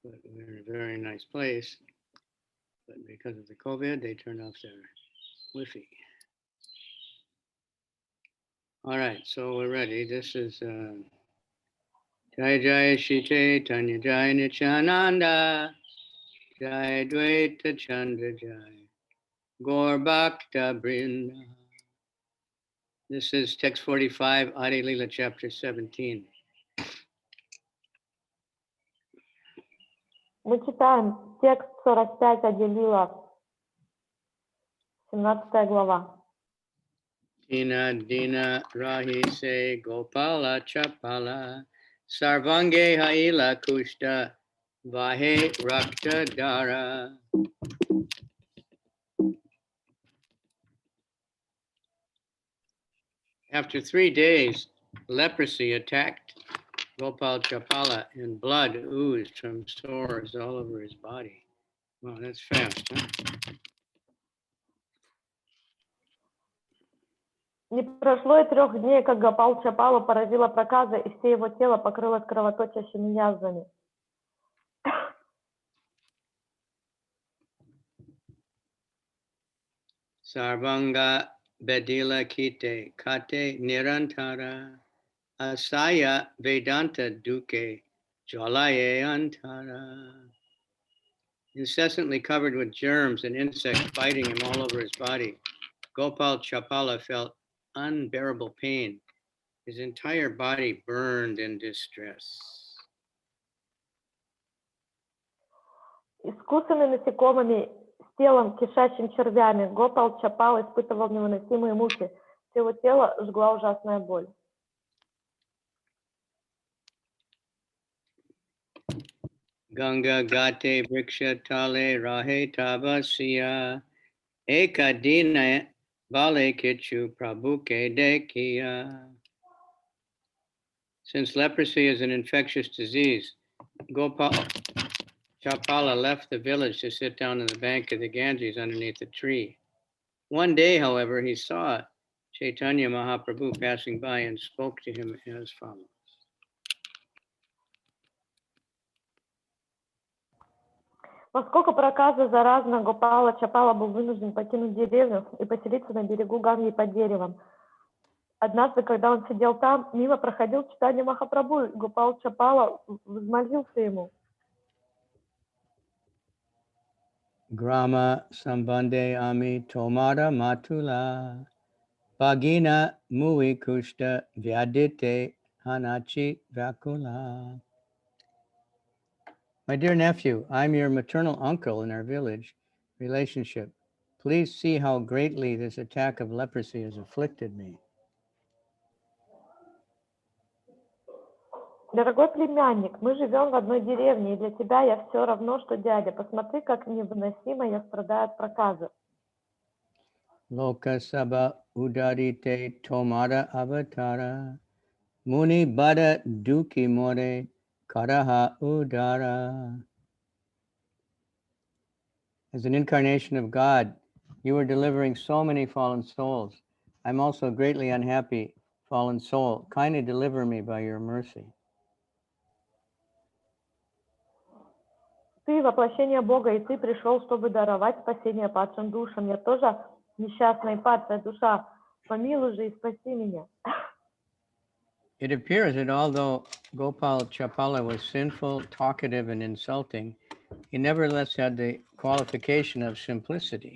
but we're in a very nice place. But because of the COVID, they turned off their Wi-Fi. All right, so we're ready. This is Jai Jai Shri Chaitanya Jai Nityananda Jai Dvaita Chandra Jai Gaur Bhakta Brinda. This is text 45, Adi-lila, chapter 17. Мы читаем текст 45 Ади-лила, 17 глава. Dina Dina Rahi Se Gopala Chapala Sarvange Haila Kushta Vahe Rakta Dara. After 3 days, leprosy attacked Gopal Chapala and blood oozed from sores all over his body. Wow, that's fast, huh? Не прошло и 3 дней, как Гопал Чапалу поразила проказа, и все его тело покрылось кровоточащими язвами. Sarvanga Bedila Kite Kate Nirantara Asaya Vedanta Duke Jalaye Antara. Incessantly covered with germs and insects biting him all over his body, Gopal Chapala felt unbearable pain. His entire body burned in distress. Искусанный насекомыми, с телом, кишащим червями, Гопал Чапал испытывал невыносимые муки. Все его тело жгла ужасная боль. Ganga Gate Vriksha Tale Rahe Tabasiya Ekadina Bale Kichu Prabhuke Dekiya. Since leprosy is an infectious disease, Gopal Chapala left the village to sit down on the bank of the Ganges underneath a tree. One day, however, he saw Chaitanya Mахапрабху passing by and spoke to him as follows. Поскольку проказа заразна, Гопала Чапала был вынужден покинуть деревню и поселиться на берегу Ганги под деревом. Однажды, когда он сидел там, мимо проходил Чайтанья Махапрабху, и Гопал Чапала взмолился ему. Grama Sambande Ami Tomara Matula Bhagina Mui Kushta Vyadite Hanachi Vakula. My dear nephew, I'm your maternal uncle in our village relationship. Please see how greatly this attack of leprosy has afflicted me. Дорогой племянник, мы живем в одной деревне, и для тебя я все равно, что дядя. Посмотри, как невыносимо я страдаю от проказа. Loka Sabha Udarite Tomara Avatara Muni Bada Duki More Karaha Udara. As an incarnation of God, you are delivering so many fallen souls. I'm also greatly unhappy, fallen soul. Kindly deliver me by your mercy. Ты воплощение Бога, и ты пришел, чтобы даровать спасение падшим душам. Я тоже несчастная и падшая душа. Помилуй же и спаси меня. It appears that although Gopal Chapala was sinful, talkative, and insulting, he nevertheless had the qualification of simplicity.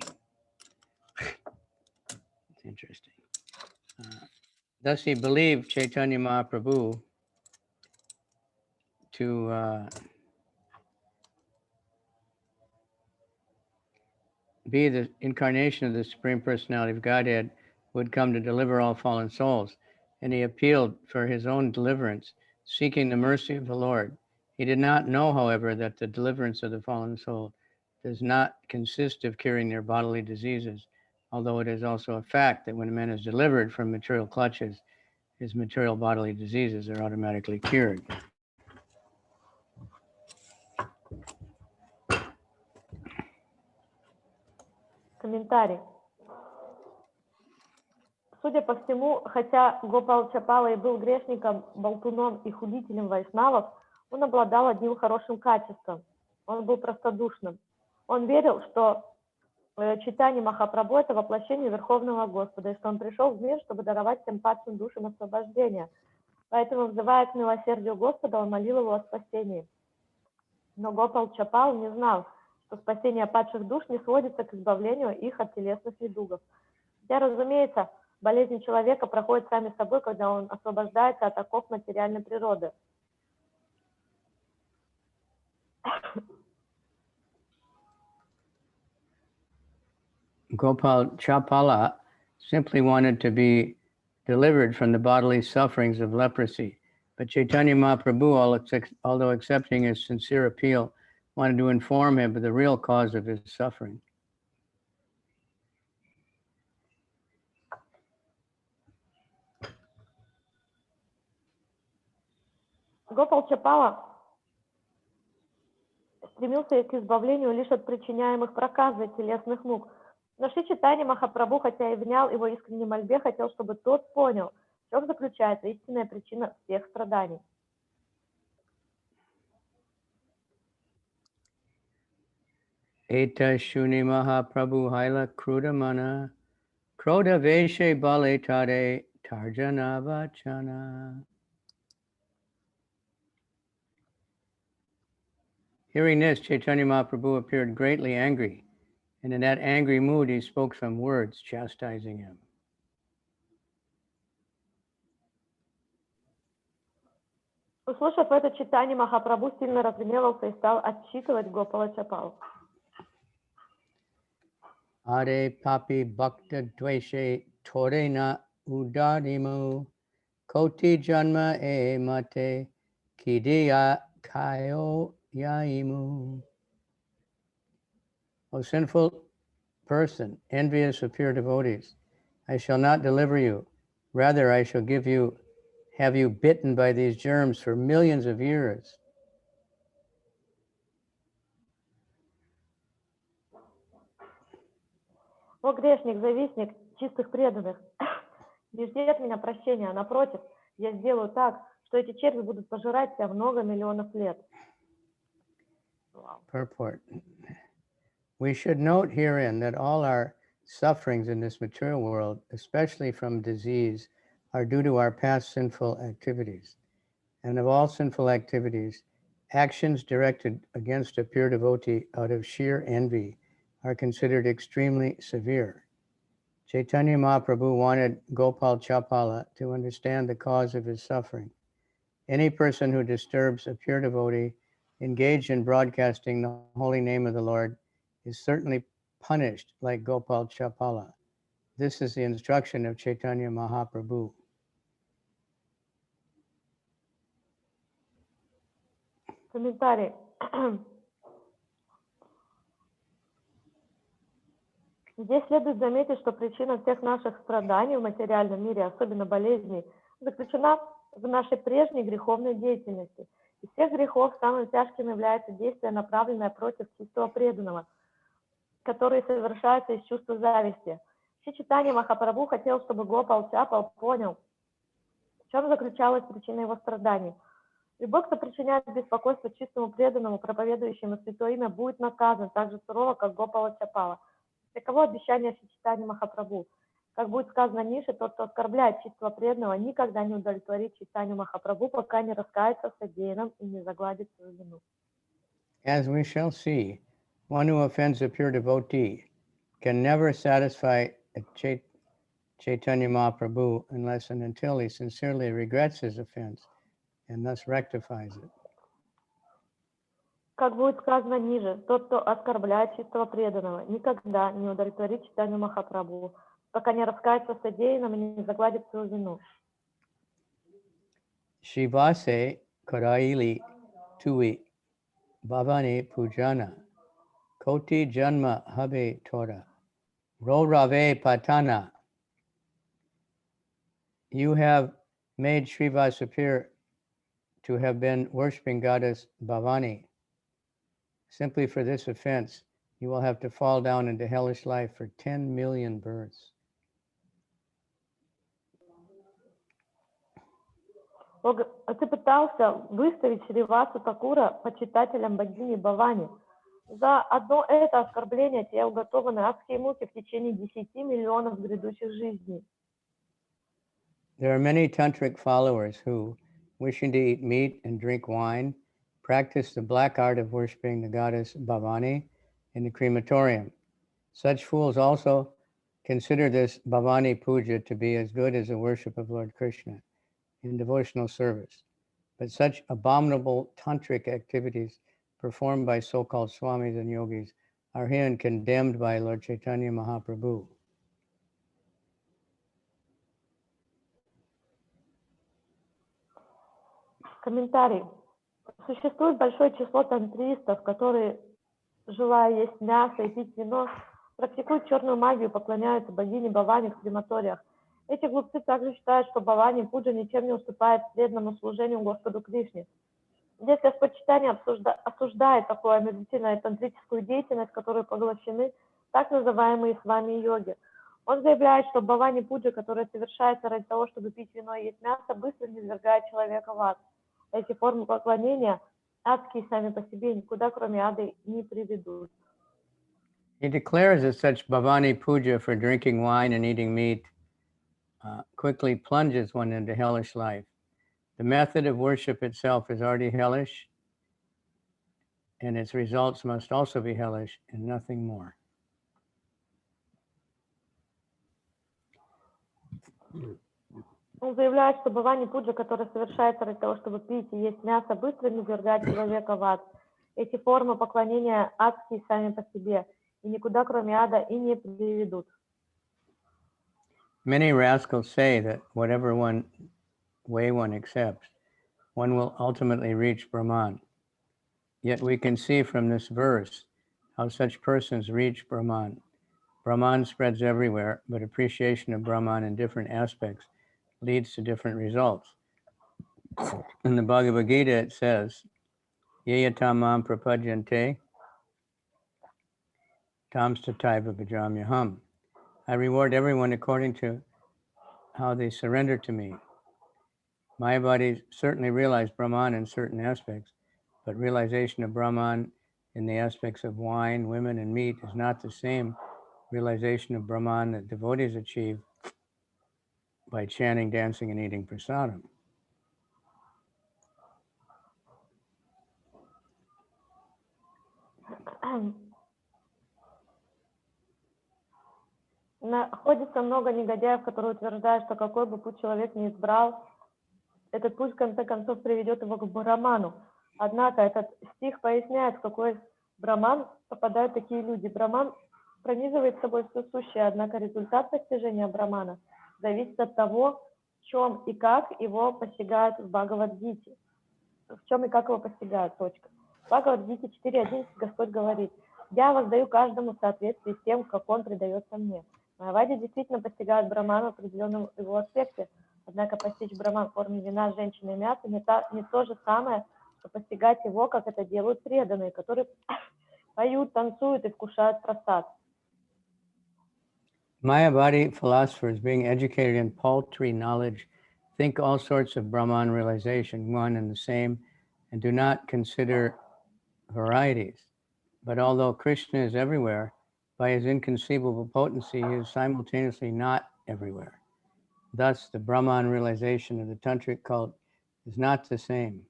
It's interesting. Thus he believed Chaitanya Mahaprabhu to be the incarnation of the Supreme Personality of Godhead who would come to deliver all fallen souls. And he appealed for his own deliverance, seeking the mercy of the Lord. He did not know, however, that the deliverance of the fallen soul does not consist of curing their bodily diseases, although it is also a fact that when a man is delivered from material clutches, his material bodily diseases are automatically cured. Комментарий. Судя по всему, хотя Гопал Чапала и был грешником, болтуном и хулителем вайшнавов, он обладал одним хорошим качеством. Он был простодушным. Он верил, что Чайтанья Махапрабху — это воплощение Верховного Господа, и что он пришел в мир, чтобы даровать всем падшим душам освобождение. Поэтому, взывая к милосердию Господа, он молил его о спасении. Но Гопал Чапал не знал, что спасение падших душ не сводится к избавлению их от телесных недугов. Хотя, разумеется, болезни человека проходят сами собой, когда он освобождается от оков материальной природы. Gopal Chapala simply wanted to be delivered from the bodily sufferings of leprosy. But Chaitanya Mahaprabhu, although accepting his sincere appeal, wanted to inform him of the real cause of his suffering. Гопал Чапала стремился к избавлению лишь от причиняемых проказой телесных мук. Но Шри Чайтанья Махапрабху, хотя и внял его искренней мольбе, хотел, чтобы тот понял, в чем заключается истинная причина всех страданий. Eta Shuni Mahaprabhu Haila Krudamana Kroda Veshe Bale Tare Tarjana Vachana. Hearing this, Chaitanya Mahaprabhu appeared greatly angry, and in that angry mood he spoke some words chastising him. Услышав это, Чайтанья Махапрабху сильно разгневался и стал отчитывать Гопала Чапалу. Ade papi bhakta dveshe tore na udarimu koti janma e mate kidiya kayo yaimu. O sinful person, envious of pure devotees, I shall not deliver you. Rather, I shall have you bitten by these germs for millions of years. О грешник, завистник чистых преданных, не жди от меня прощения, а напротив, я сделаю так, что эти черви будут пожирать тебя много миллионов лет. Purport. We should note herein that all our sufferings in this material world, especially from disease, are due to our past sinful activities. And of all sinful activities, actions directed against a pure devotee out of sheer envy are considered extremely severe. Chaitanya Mahaprabhu wanted Gopal Chapala to understand the cause of his suffering. Any person who disturbs a pure devotee engaged in broadcasting the holy name of the Lord is certainly punished like Gopal Chapala. This is the instruction of Chaitanya Mahaprabhu. Комментарий. Здесь следует заметить, что причина всех наших страданий в материальном мире, особенно болезней, заключена в нашей прежней греховной деятельности. Из всех грехов самым тяжким является действие, направленное против чистого преданного, которые совершаются из чувства зависти. Шри Чайтанья Махапрабху хотел, чтобы Гопал Чапал понял, в чем заключалась причина его страданий. Любой, кто причиняет беспокойство чистому преданному, проповедующему святое имя, будет наказан так же сурово, как Гопала Чапала. Таково обещание Шри Чайтаньи Махапрабху. Как будет сказано ниже, тот, кто оскорбляет чистого преданного, никогда не удовлетворит Чайтанью Махапрабху, пока не раскается в содеянном и не загладит свою вину. As we shall see, one who offends a pure devotee can never satisfy Chaitanya Mahaprabhu unless and until he sincerely regrets his offense and thus rectifies it. Как будет сказано ниже, тот, кто оскорбляет чистого преданного, никогда не удовлетворит Чайтанью Махапрабху, пока не раскается в содеянном и не загладит свою вину. Shivase Karaili Tui Bhavani Pujana Koti Janma Habe Tora Ro Rave Patana. You have made Srivas appear to have been worshipping goddess Bhavani. Simply for this offense, you will have to fall down into hellish life for 10 million births. Ты пытался выставить Шривасу Такура почитателем богини Бавани. За одно это оскорбление тебе уготованы адские муки в течение 10 миллионов грядущих жизней. There are many tantric followers who, wishing to eat meat and drink wine, practice the black art of worshiping the goddess Bhavani in the crematorium. Such fools also consider this Bhavani puja to be as good as the worship of Lord Krishna in devotional service. But such abominable tantric activities performed by so-called swamis and yogis are herein condemned by Lord Chaitanya Mахапрабху. Комментарий. Существует большое число тантристов, которые, желая есть мясо и пить вино, практикуют черную магию и поклоняются богине Бавани в крематориях. Эти глупцы также считают, что Бавани Пуджа ничем не уступает преданному служению Господу Кришне. Здесь Господь Чайтанья осуждает такую омерзительную тантрическую деятельность, в которой поглощены так называемые с вами йоги. Он заявляет, что Бавани Пуджа, которая совершается ради того, чтобы пить вино и есть мясо, быстро низвергает человека в ад. Эти формы поклонения адские сами по себе никуда, кроме ада, не приведут. He declares that such Bhavani puja for drinking wine and eating meat quickly plunges one into hellish life. The method of worship itself is already hellish, and its results must also be hellish and nothing more. Он заявляет, что Бавани Пуджа, которая совершается ради того, чтобы пить и есть мясо, быстро низвергает человека в ад. Эти формы поклонения адские сами по себе, и никуда, кроме ада, и не приведут. Many rascals say that whatever way one accepts, one will ultimately reach Brahman. Yet we can see from this verse how such persons reach Brahman. Brahman spreads everywhere, but appreciation of Brahman in different aspects leads to different results. In the Bhagavad Gita it says, Yayatamam prapadyante tamstataiva bhajamyaham. I reward everyone according to how they surrender to me. Mayavadis certainly realize Brahman in certain aspects, but realization of Brahman in the aspects of wine, women, and meat is not the same realization of Brahman that devotees achieve by chanting, dancing, and eating prasadam. Находится много негодяев, которые утверждают, что какой бы путь человек ни избрал, этот путь в конце концов приведет его к Браману. Однако этот стих поясняет, в какой Браман попадают такие люди. Браман пронизывает собой все сущее, однако результат постижения Брамана зависит от того, в чем и как его постигают в Бхагавад-гите. В чем и как его постигают, точка. В Бхагавад-гите 4.11 Господь говорит: «Я воздаю каждому в соответствии с тем, как он предается мне». Майявади действительно постигают Брамана в определенном его аспекте, однако постичь Браман в форме вина, женщины и мяса не то же самое, что постигать его, как это делают преданные, которые поют, танцуют и вкушают прасад. Mayavadi philosophers, being educated in paltry knowledge, think all sorts of Brahman realization, one and the same, and do not consider varieties. But although Krishna is everywhere, by his inconceivable potency, he is simultaneously not everywhere. Thus, the Brahman realization of the Tantric cult is not the same.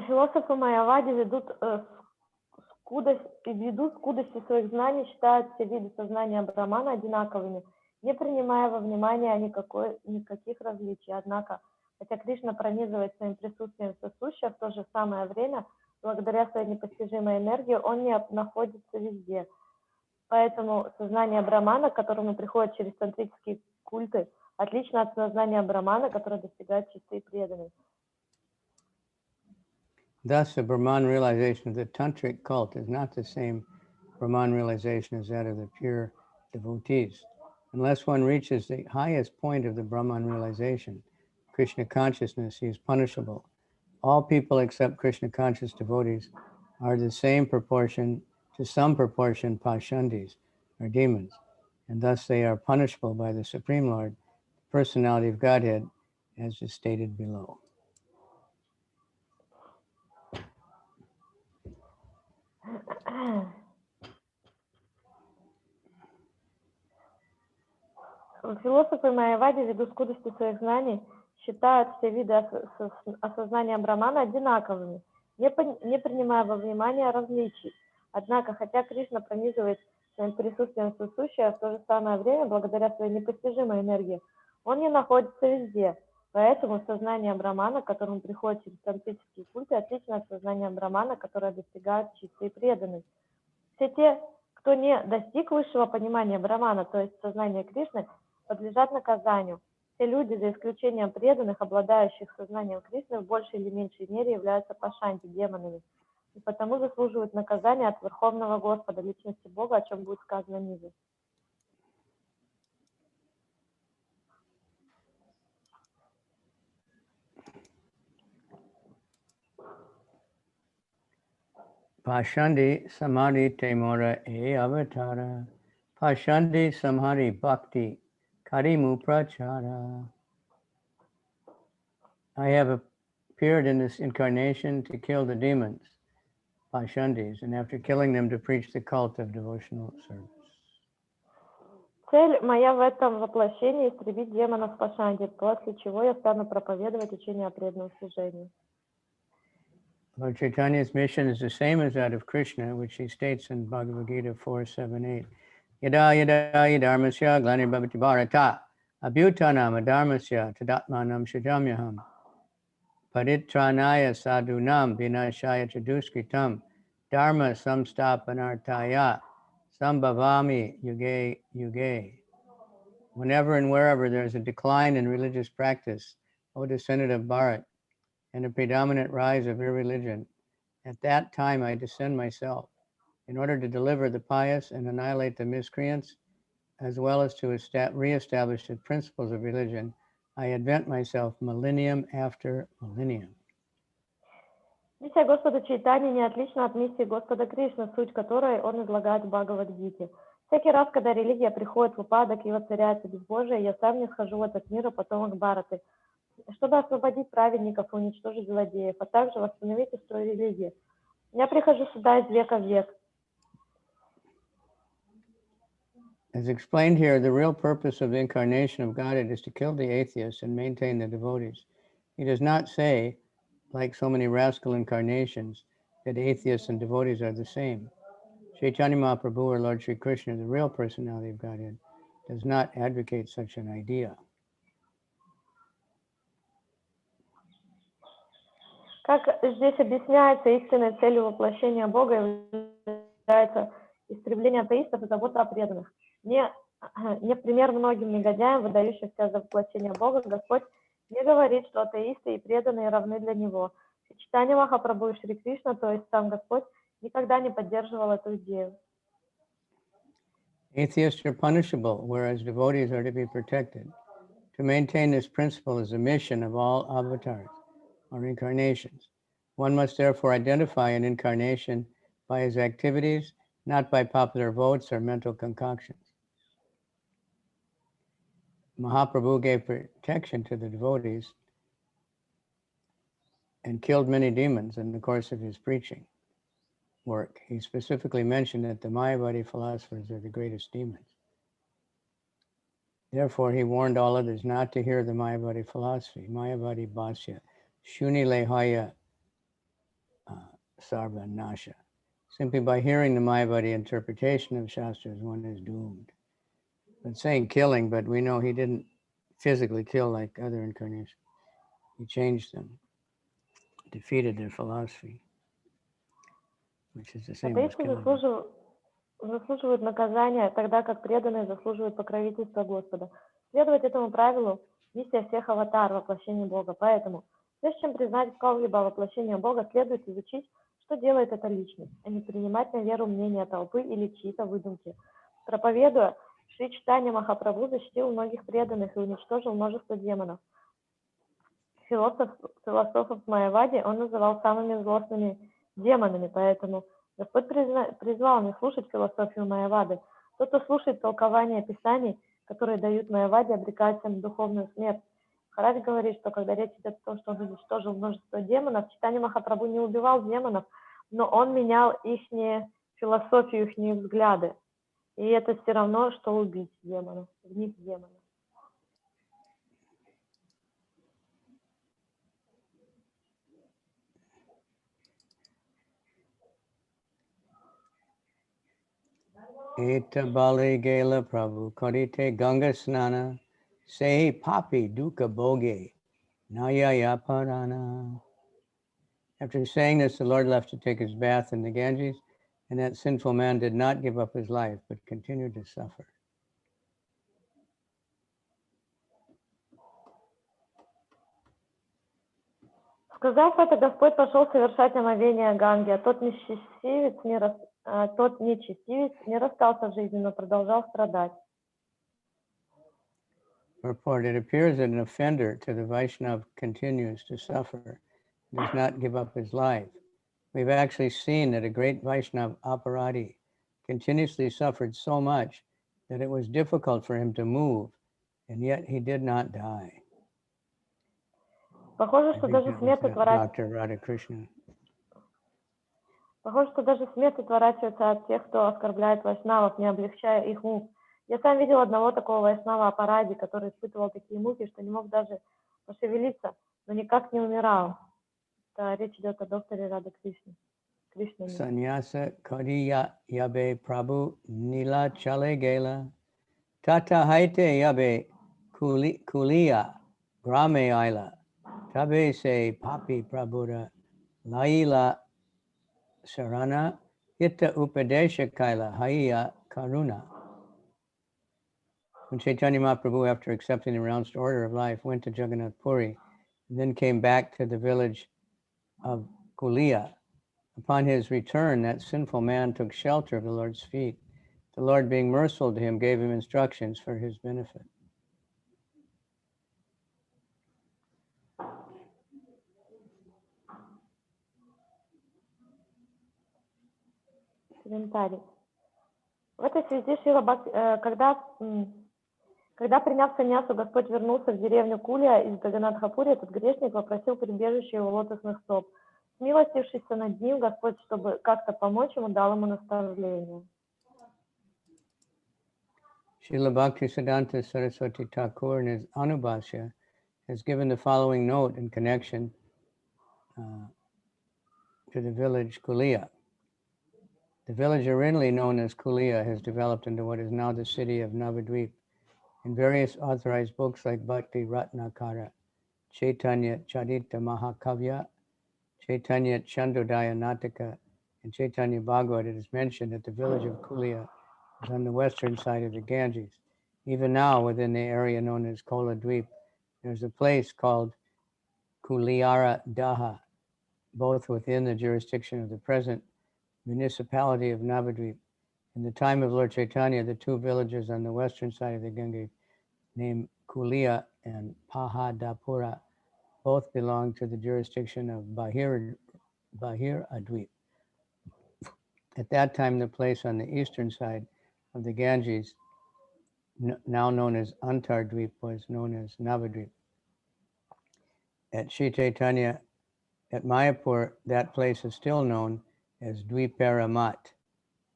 Философы Майявади ведут скудости своих знаний, считают все виды сознания Брамана одинаковыми, не принимая во внимание никаких различий. Однако, хотя Кришна пронизывает своим присутствием все сущее, в то же самое время, благодаря своей непостижимой энергии, он не находится везде. Поэтому сознание Брамана, к которому приходит через тантрические культы, отлично от сознания Брамана, которое достигает чистой преданности. Thus, the Brahman realization of the Tantric cult is not the same Brahman realization as that of the pure devotees. Unless one reaches the highest point of the Brahman realization, Krishna consciousness, he is punishable. All people except Krishna conscious devotees are the same proportion, to some proportion, pashandis, or demons. and thus they are punishable by the Supreme Lord, personality of Godhead, as is stated below. Философы Майявади, ввиду скудости своих знаний, считают все виды осознания Брахмана одинаковыми, не принимая во внимание различий. Однако, хотя Кришна пронизывает своим присутствием все сущее, в то же самое время, благодаря своей непостижимой энергии, он не находится везде. Поэтому сознание Брахмана, к которому приходят через тантрические культы, отлично от сознания Брахмана, которое достигают чистые преданные. Все те, кто не достиг высшего понимания Брахмана, то есть сознания Кришны, подлежат наказанию. Все люди, за исключением преданных, обладающих сознанием Кришны, в большей или меньшей мере являются пашанти, демонами, и потому заслуживают наказания от Верховного Господа, личности Бога, о чем будет сказано ниже. Pashandi samadhi temora e avatara, pashandi samadhi bhakti karimu prachara. I have appeared in this incarnation to kill the demons, Pashandis, and after killing them to preach the cult of devotional service. Цель моя в этом воплощении – истребить демонов Пашанди, после чего я стану проповедовать учение о преданном служении. Lord Chaitanya's mission is the same as that of Krishna, which he states in Bhagavad Gita 4.7.8. Yada yada yadharmasya glanirvavati bharata abhyutanam adharmasya tadatmanam shajamyaham paritranaya sadhunam vinashaya chaduskritam dharma samstapanartaya sambhavami yuge yuge. Whenever and wherever there is a decline in religious practice, O descendant of Bharat, and a predominant rise of irreligion, at that time I descend myself, in order to deliver the pious and annihilate the miscreants, as well as to re-establish the principles of religion. I advent myself millennium after millennium. Миссия Господа Чайтаньи не отлична от миссии Господа Кришны, суть которой он излагает в Бхагавад-гите. Всякий раз, когда религия приходит в упадок и воцаряется безбожие, я сам не схожу в этот мир, потомок Бхараты, чтобы освободить праведников и уничтожить злодеев, а также восстановить устрой религии. Я прихожу сюда из века в век. As explained here, the real purpose of the incarnation of Godhead is to kill the atheists and maintain the devotees. He does not say, like so many rascal incarnations, that atheists and devotees are the same. Chaitanya Mахапрабху, or Lord Sri Krishna, the real personality of Godhead, does not advocate such an idea. Как здесь объясняется, истинной целью воплощения Бога является истребление атеистов и забота о преданных. Не в пример многим негодяям, выдающимся за воплощение Бога, Господь не говорит, что атеисты и преданные равны для Него. Чайтанья Махапрабху и Шри Кришна, то есть сам Господь, никогда не поддерживал эту идею. Atheists are punishable, whereas devotees are to be protected. To maintain this principle is the mission of all avatars, or incarnations. One must therefore identify an incarnation by his activities, not by popular votes or mental concoctions. Mahāprabhu gave protection to the devotees and killed many demons in the course of his preaching work. He specifically mentioned that the Mayavadi philosophers are the greatest demons. Therefore, he warned all others not to hear the Mayavadi philosophy, Mayavadi Bhasya, Shunilehaya Sarva Nasha. Simply by hearing the Mayavadi interpretation of Shastras, one is doomed. It's saying killing, but we know he didn't physically kill like other incarnations. He changed them, defeated their philosophy, which is the same as killing. Заслуживают наказания, тогда как преданные заслуживают покровительства Господа. Следовать этому правилу – миссия всех аватар, воплощение Бога. Поэтому, прежде чем признать какого-либо воплощения Бога, следует изучить, что делает эта личность, а не принимать на веру мнения толпы или чьи-то выдумки. Проповедуя, Шри Чайтанья Махапрабху защитил многих преданных и уничтожил множество демонов. Философов Майявади он называл самыми злостными демонами, поэтому Господь призвал не слушать философию Майявады, Тот, кто слушает толкования Писаний, которые дают Майяваде, обрекается на духовную смерть. Махарадж говорит, что когда речь идет о том, что он уничтожил множество демонов, Чайтанья Махапрабху не убивал демонов, но он менял их философию, их взгляды. И это все равно, что убить демонов, в них демонов. Eta bale gela prabhu karite ganga snana sehi papi dukkha bhoge naya yaparana. After saying this, the Lord left to take his bath in the Ganges, and that sinful man did not give up his life, but continued to suffer. Сказав это, Господь пошел совершать омовение Ганги, а тот нечестивец не расстался в жизни, но продолжал страдать. Report, it appears that an offender to the Vaishnava continues to suffer, does not give up his life. We've actually seen that a great Vaishnava aparadi continuously suffered so much that it was difficult for him to move, and yet he did not die. Похоже, что даже смерть отворачивается от тех, кто оскорбляет вайшнавов, не облегчая их мук. Я сам видел одного такого вайшнава Апаради, который испытывал такие муки, что не мог даже пошевелиться, но никак не умирал. Это речь идет о докторе Рады Кришне. Sannyasa kariya yabe prabhu nila chale gela tata haite yabe kuliya grame aila tabe se papi prabhuda laila sarana ita upadesha kaila haiya karuna. When Chaitanya Mahaprabhu, after accepting the renounced order of life, went to Jagannath Puri and then came back to the village of Kuliya, upon his return, that sinful man took shelter of the Lord's feet. The Lord, being merciful to him, gave him instructions for his benefit. Комментарий. В этой связи когда приняв саньясу, Господь вернулся в деревню Кулия из Джаганнатхапури, этот грешник попросил прибежище его лотосных стоп. Смилостившись над ним, Господь, чтобы как-то помочь ему, дал ему наставление. Srila Bhaktisiddhanta Saraswati Thakur in his Anubhashya has given the following note in connection to the village Kuliya. The village originally known as Kuliya has developed into what is now the city of Navadvip. In various authorized books like Bhakti Ratnakara, Chaitanya-charitamrita, Chaitanya-chandodaya Nataka, and Chaitanya Bhagavad, it is mentioned that the village of Kuliya is on the western side of the Ganges. Even now, within the area known as Kola Dweep, there's a place called Kuliyara Daha, both within the jurisdiction of the present municipality of Navadvip. In the time of Lord Chaitanya, the two villages on the western side of the Ganges, named Kuliya and Pahadapura, both belong to the jurisdiction of Bahir Adweep. At that time, the place on the eastern side of the Ganges, now known as Antardweep, was known as Navadvip. At Sri Chaitanya, at Mayapur, that place is still known as Dviparamat.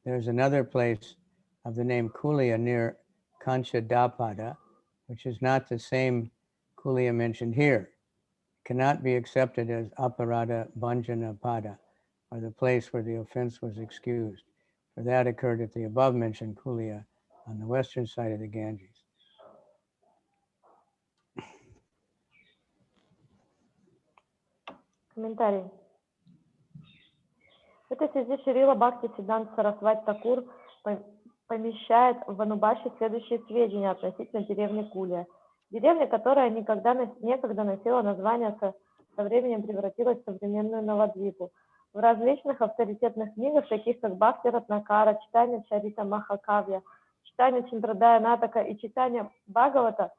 There's another place of the name Kuliya near Kanchadapada, which is not the same Kuliya mentioned here. It cannot be accepted as Aparada Bhanjana Pada, or the place where the offense was excused, for that occurred at the above mentioned Kuliya on the western side of the Ganges. Комментарий. В этой связи Шрила Бхактисиддханта Сарасвати Такур помещает в Анубаши следующие сведения относительно деревни Кулия. Деревня, которая некогда носила название, со временем превратилась в современную Навадвипу. В различных авторитетных книгах, таких как Бхакти Ратнакара, Чайтанья-чаритамрита, Чайтанья-чандрадая Натака и Чайтанья Бхагавата,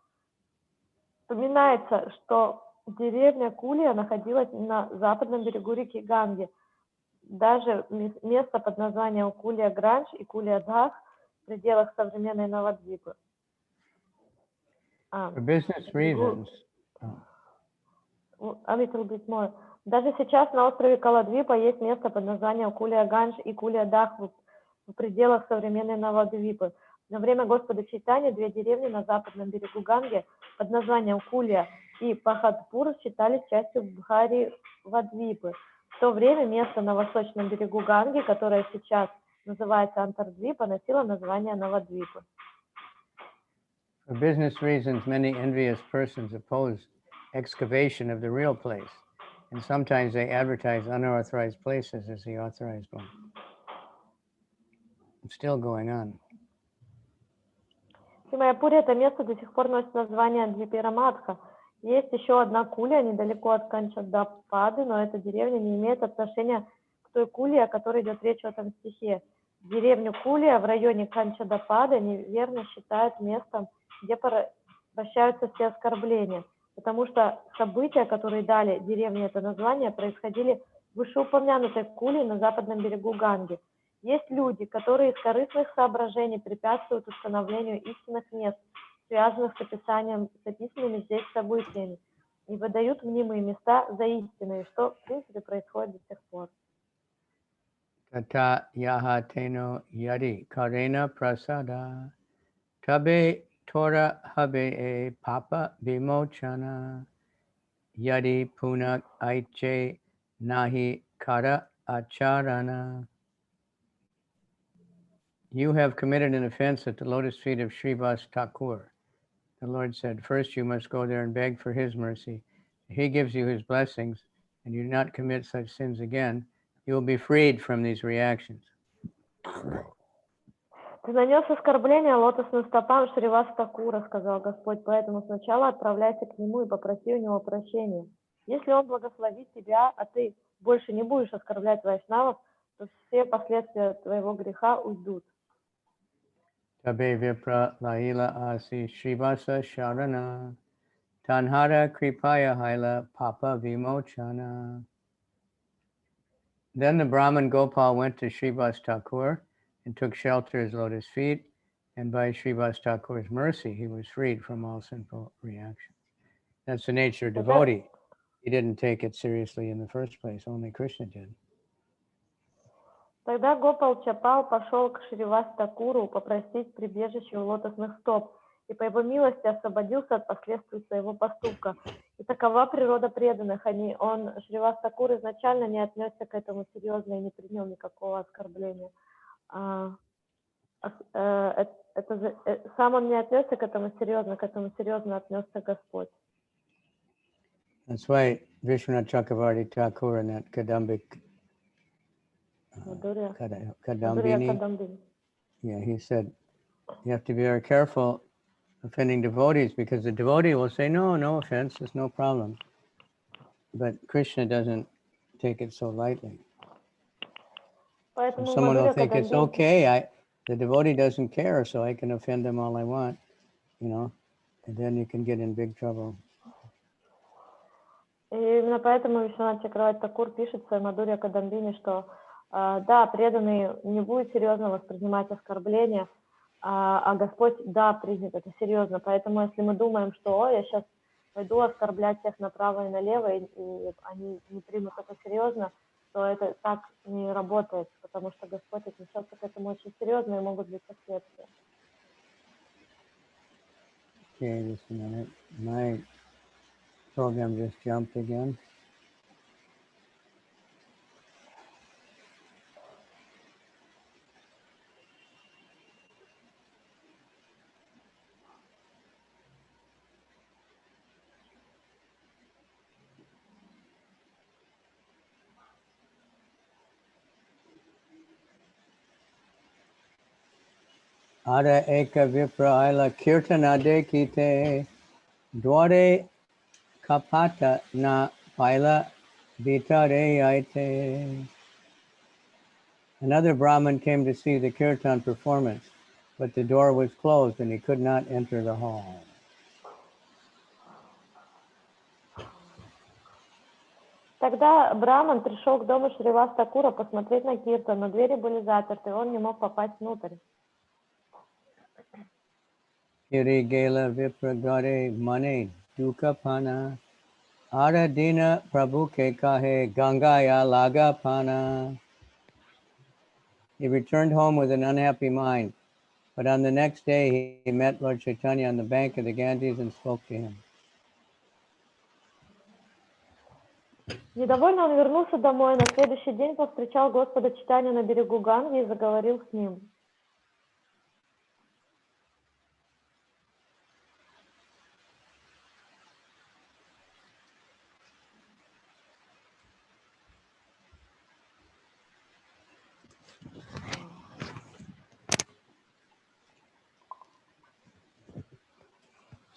вспоминается, что деревня Кулия находилась на западном берегу реки Ганги. Даже место под названием Кулия Гранж и Кулия Дах пределах современной Навадвипы. For business reasons. A little bit more. Даже сейчас на острове Каладвипа есть место под названием Кулия-Ганж и Кулия-Дах в пределах современной Навадвипы. На время Господа Чайтаньи две деревни на западном берегу Ганги под названием Кулия и Пахадпур считались частью Бхари-Вадвипы. В то время место на восточном берегу Ганги, которое сейчас называется Антардвипа, носило название Навадвипы. For business reasons, many envious persons oppose excavation of the real place, and sometimes they advertise unauthorized places as the authorized one. It's still going on. В Майяпуре это место до сих пор носит название Двипирамадха. Есть еще одна кулия недалеко от Канчадапады, но эта деревня не имеет отношения к той кулии, о которой идет речь в этом стихе. Деревню Кулия в районе Канчадапады неверно считают местом, где прощаются все оскорбления, потому что события, которые дали деревне это название, происходили в вышеупомянутой Кулии на западном берегу Ганги. Есть люди, которые из корыстных соображений препятствуют установлению истинных мест, связанных с описанными здесь событиями, и выдают мнимые места за истинные, что в принципе происходит до сих пор. Tata yaha teno yadi karena prasada tabe tora habe e papa vimochana yadi punak aiche nahi kara acharana. You have committed an offense at the lotus feet of Srivas Thakur. The Lord said, first you must go there and beg for his mercy. If he gives you his blessings and you do not commit such sins again, you will be freed from these reactions. Ты нанес оскорбление лотосным стопам Шривас Такура, сказал Господь, поэтому сначала отправляйся к нему и попроси у него прощения. Если он благословит тебя, а ты больше не будешь оскорблять вайшнавов, то все последствия твоего греха уйдут. Tabe vipra laila asi Shrivasa Sharana Tanhara Kripaya Haila Papa Vimochana. Then the Brahmin Gopal went to Srivas Thakur and took shelter at his lotus feet, and by Srivas Thakur's mercy, he was freed from all sinful reactions. That's the nature of devotee. He didn't take it seriously in the first place, only Krishna did. Тогда Гопал Чапал пошел к Шривас Такуру попросить прибежище у лотосных стоп, и по его милости освободился от последствий своего поступка. И такова природа преданных. Шривас Такур изначально не отнесся к этому серьезно и не принял никакого оскорбления. Сам он не отнесся к этому серьезно отнесся Господь. That's why Vishwanath Chakravarti Thakur in that Kadambini, yeah, he said, you have to be very careful offending devotees because the devotee will say, no offense, there's no problem. But Krishna doesn't take it so lightly. So someone will think it's okay, the devotee doesn't care, so I can offend them all I want, and then you can get in big trouble. И именно поэтому Вишванат Чакраварти Такур пишет в своей Мадхурья Кадамбини, что да, преданный не будет серьезно воспринимать оскорбления, а Господь, да, примет это серьезно. Поэтому если мы думаем, что я сейчас пойду оскорблять всех направо и налево, и они не примут это серьезно, то это так не работает, потому что Господь отнесется к этому очень серьезно, и могут быть последствия. Okay, just a minute. My program just jumped again. Ada eka vipra aila kirtanade kite dware kapata na paila vitare aite. Another Brahmin came to see the kirtan performance, but the door was closed and he could not enter the hall. Тогда Браман пришел к дому Шривас Такура посмотреть на киртан, но двери были заперты, и он не мог попасть внутрь. Kirigela vipragare mane dukapana. Aradina Prabhu ke kahe Gangaya lagapana. He returned home with an unhappy mind, but on the next day he met Lord Chaitanya on the bank of the Ganges and spoke to him. Недовольно он вернулся домой, на следующий день повстречал Господа Чайтанью на берегу Ганги и заговорил с ним.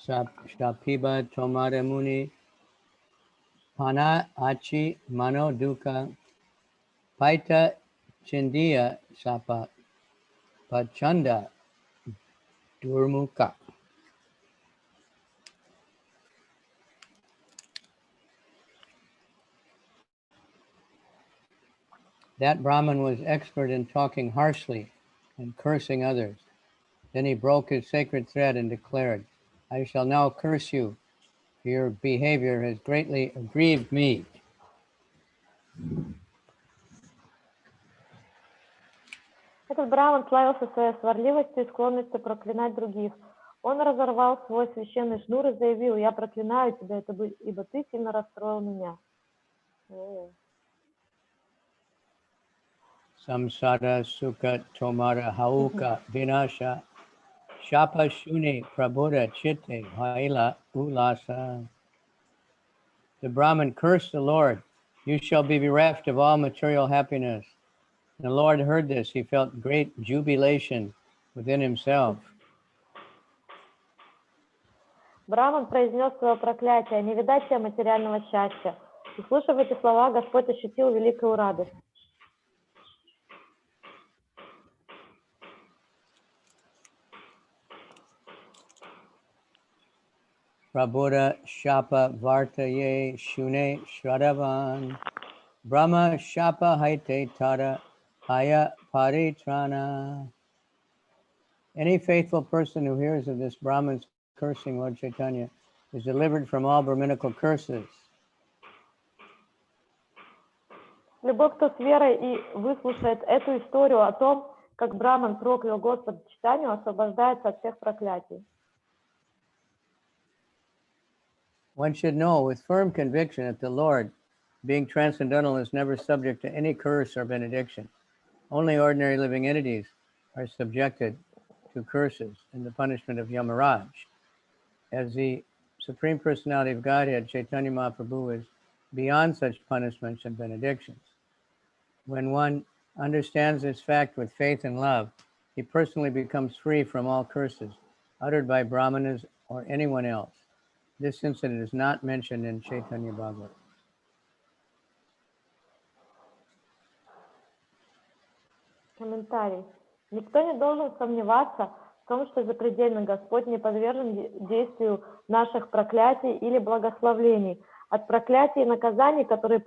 Shapiba tomare muni pana achi mano duka paita chindiya sapa pachanda durmuka. That Brahmin was expert in talking harshly and cursing others. Then he broke his sacred thread and declared, I shall now curse you, for your behavior has greatly aggrieved me. Этот браман славился своей сварливостью и склонностью проклинать других. Он разорвал свой священный шнур и заявил: «Я проклинаю тебя, ибо ты сильно расстроил меня». Samsara sukha tomara hauka vinasha shapa shune prabodha chitte haila ulasa. The Brahmin cursed the Lord, you shall be bereft of all material happiness. And the Lord heard this. He felt great jubilation within himself. Браман произнес свое проклятие: «Не видать тебе материального счастья». Услышав эти слова, Господь ощутил великую радость. Prabodha shapa vartaye shune shradavan Brahma shapa haite tara haya paritrana. Any faithful person who hears of this Brahman's cursing Lord Chaitanya is delivered from all Brahminical curses. Любой, кто с верой и выслушает эту историю о том, как Браман проклял Господа Чайтанью, освобождается от всех проклятий. One should know with firm conviction that the Lord, being transcendental, is never subject to any curse or benediction. Only ordinary living entities are subjected to curses and the punishment of Yamaraj. As the Supreme Personality of Godhead, Chaitanya Mahaprabhu is beyond such punishments and benedictions. When one understands this fact with faith and love, he personally becomes free from all curses uttered by Brahmanas or anyone else. This incident is not mentioned in Chaitanya Bhagavata. Комментарий. Никто не должен сомневаться в том, что запредельный Господь не подвержен действию наших проклятий или благословлений. От проклятий и наказаний, которые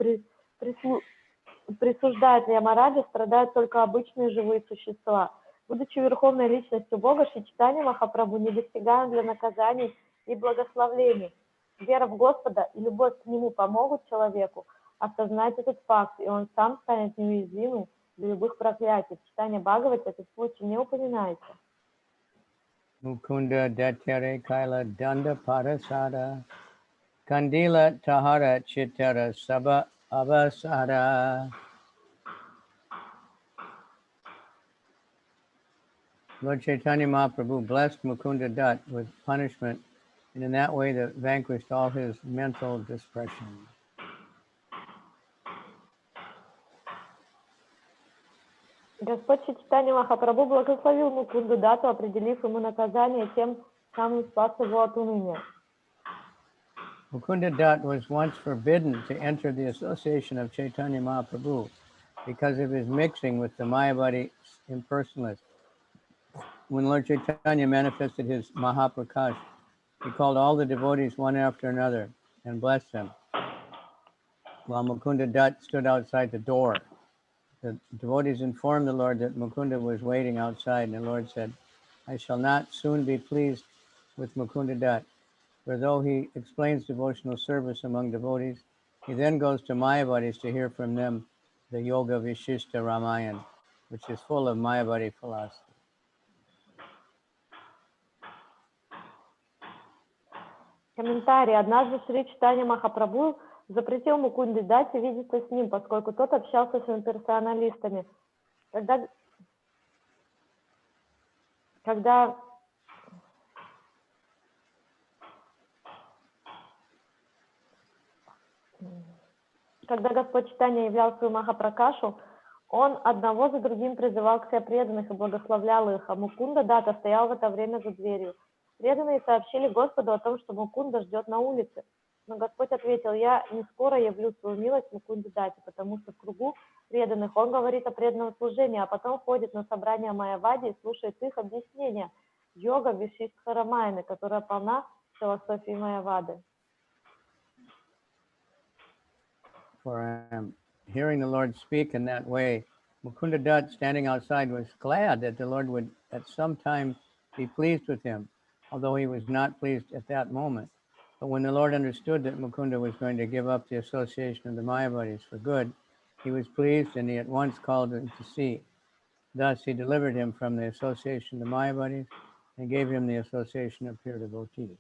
присуждают Ямараджа, страдают только обычные живые существа. Будучи верховной личностью Бога, Шри Чайтанья Махапрабху не достигаем для наказаний и благословлений. Вера в Господа и любовь к Нему помогут человеку осознать этот факт, и он сам станет неуязвимым для любых проклятий. В Чайтанья Бхагавате этот случай не упоминается. Mukunda datyare kaila danda parasada kandila tahara chitara sabha avasara. Lord Chaitanya Mahaprabhu blessed Mukunda Dutt with punishment, and in that way that vanquished all his mental dispression. Господь Чайтанья Махапрабху благословил Мукунду Датту, определив ему наказание, тем самым спас его от уныния. Mukunda Dutt was once forbidden to enter the association of Chaitanya Mahaprabhu because of his mixing with the Mayavadi impersonalists. When Lord Chaitanya manifested his Mahaprakash, he called all the devotees one after another and blessed them, while Mukunda Dutt stood outside the door. The devotees informed the Lord that Mukunda was waiting outside, and the Lord said, I shall not soon be pleased with Mukunda Dutt. For though he explains devotional service among devotees, he then goes to Mayavadis to hear from them the Yoga Vishishta Ramayan, which is full of Mayavadi philosophy. Комментарий. Однажды Шри Чайтанья Махапрабху запретил Мукунде Датте видеться с ним, поскольку тот общался с имперсоналистами. Когда Господь Чайтанья являл свою Махапракашу, он одного за другим призывал к себе преданных и благословлял их, а Мукунда Датта стоял в это время за дверью. Преданные сообщили Господу о том, что Мукунда ждет на улице. Но Господь ответил: я не скоро явлю свою милость Мукунде Датте, потому что в кругу преданных он говорит о преданном служении, а потом ходит на собрание Майявади и слушает их объяснения йога Вишистха Рамаяны, которая полна философии Майявады. For hearing the Lord speak in that way, Mukunda Dutt, standing outside, was glad that the Lord would at some time be pleased with him, although he was not pleased at that moment. But when the Lord understood that Mukunda was going to give up the association of the Mayavadis for good, he was pleased and he at once called him to see. Thus he delivered him from the association of the Mayavadis and gave him the association of pure devotees.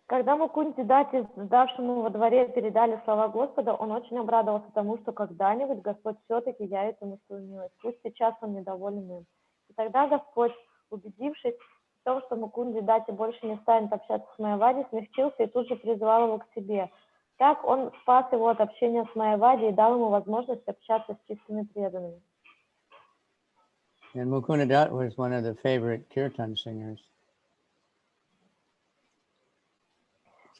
Когда Мукунде Датте, ждавшему во дворе, передали слова Господа, он очень обрадовался тому, что когда-нибудь Господь все-таки явит ему свою милость. Пусть сейчас он недоволен им. И тогда Господь, убедившись в том, что Мукунде Датте больше не станет общаться с Майявади, смягчился и тут же призвал его к себе. Так он спас его от общения с Майявади и дал ему возможность общаться с чистыми преданными. And Mukunda Dutt was one of the favorite kirtan singers.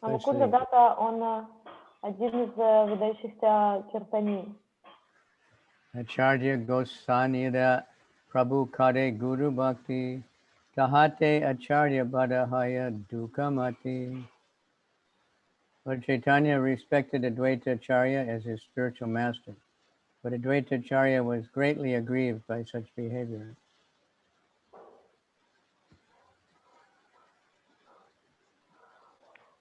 А Мукунда Датта, он один из выдающихся киртани. Acharya Gosanida Prabhu Kade Guru Bhakti Tahate Acharya Badahaya Dukamati. Lord Chaitanya respected Advaita Acharya as his spiritual master, but Advaita Acharya was greatly aggrieved by such behavior.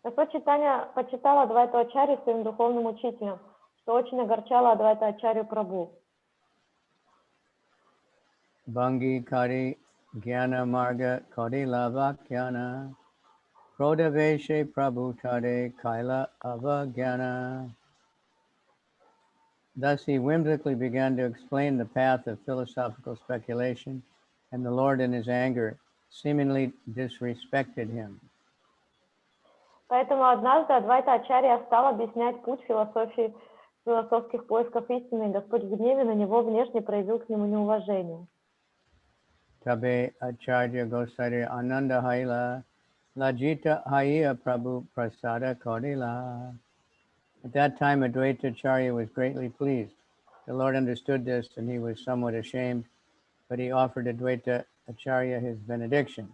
Господь Чайтанья почитал Адвайту Ачарью своим духовным учителем, что очень огорчало Адвайта Ачарью Прабху. Bhangi Kari Jnana Marga Kari Lava Jnana Prodaveshe Prabhu Tade Kaila Avagyana. Thus he whimsically began to explain the path of philosophical speculation, and the Lord in his anger seemingly disrespected him. Поэтому однажды Адвайта Ачарья стал объяснять путь философских поисков истины, и Господь в гневе на него внешне проявил к нему неуважение. Tabe Acharya Gosari Ananda Haila Lajita Haya Prabhu Prasada Kodila. At that time, Advaita Acharya was greatly pleased. The Lord understood this and he was somewhat ashamed, but he offered Advaita Acharya his benediction.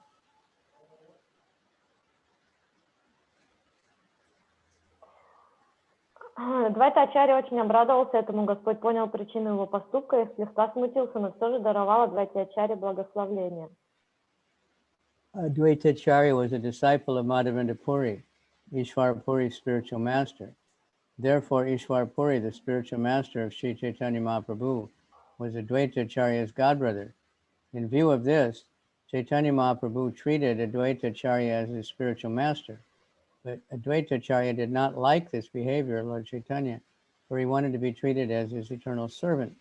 Адвайта Ачарья очень обрадовался этому, Господь понял причину его поступка и слегка смутился, но все же даровал Адвайте Ачарье благословление. Advaita Acharya was a disciple of Madhavendra Puri, Ishwar Puri's spiritual master. Therefore, Ishwar Puri, the spiritual master of Sri Chaitanya Mahaprabhu, was Advaita Acharya's godbrother. In view of this, Chaitanya Mahaprabhu treated Advaita Acharya as his spiritual master. But Advaita Acharya did not like this behavior of Lord Chaitanya, for he wanted to be treated as his eternal servant.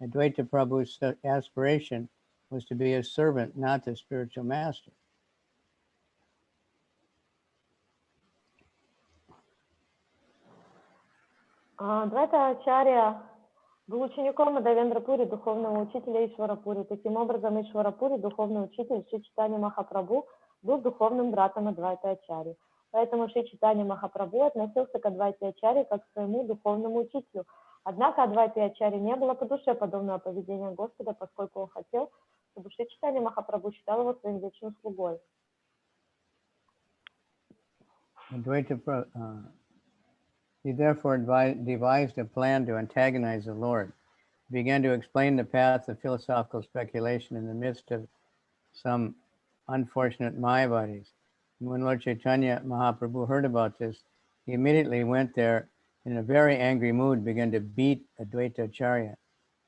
Advaita Prabhu's aspiration was to be a servant, not the spiritual master. Адвайта Ачарья был учеником Мадхавендра Пури, духовного учителя Ишвара Пури. Таким образом, Ишвара Пури, духовный учитель Шри Чайтаньи Махапрабху, был духовным братом Адвайта Ачарьи. Поэтому Шри Чайтанья Махапрабху относился к Адвайте Ачарье как к своему духовному учителю. Однако Адвайте Ачарье не было по душе подобного поведения Господа, поскольку он хотел, чтобы Шри Чайтанья Махапрабху считал его своим вечным слугой. He therefore devised a plan to antagonize the Lord. He began to explain the path of philosophical speculation in the midst of some unfortunate Mayavadis. And when Lord Chaitanya Mahaprabhu heard about this, he immediately went there in a very angry mood, began to beat Advaitacharya.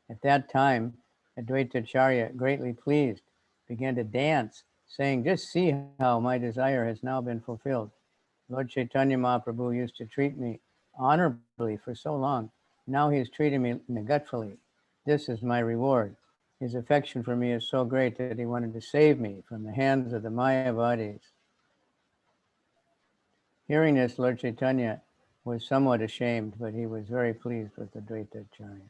At that time, Advaitacharya, greatly pleased, began to dance, saying, "Just see how my desire has now been fulfilled. Lord Chaitanya Mahaprabhu used to treat me honorably for so long. Now he is treating me neglectfully. This is my reward. His affection for me is so great that he wanted to save me from the hands of the Mayavadis." Hearing this, Lord Chaitanya was somewhat ashamed, but he was very pleased with Advaitacharya.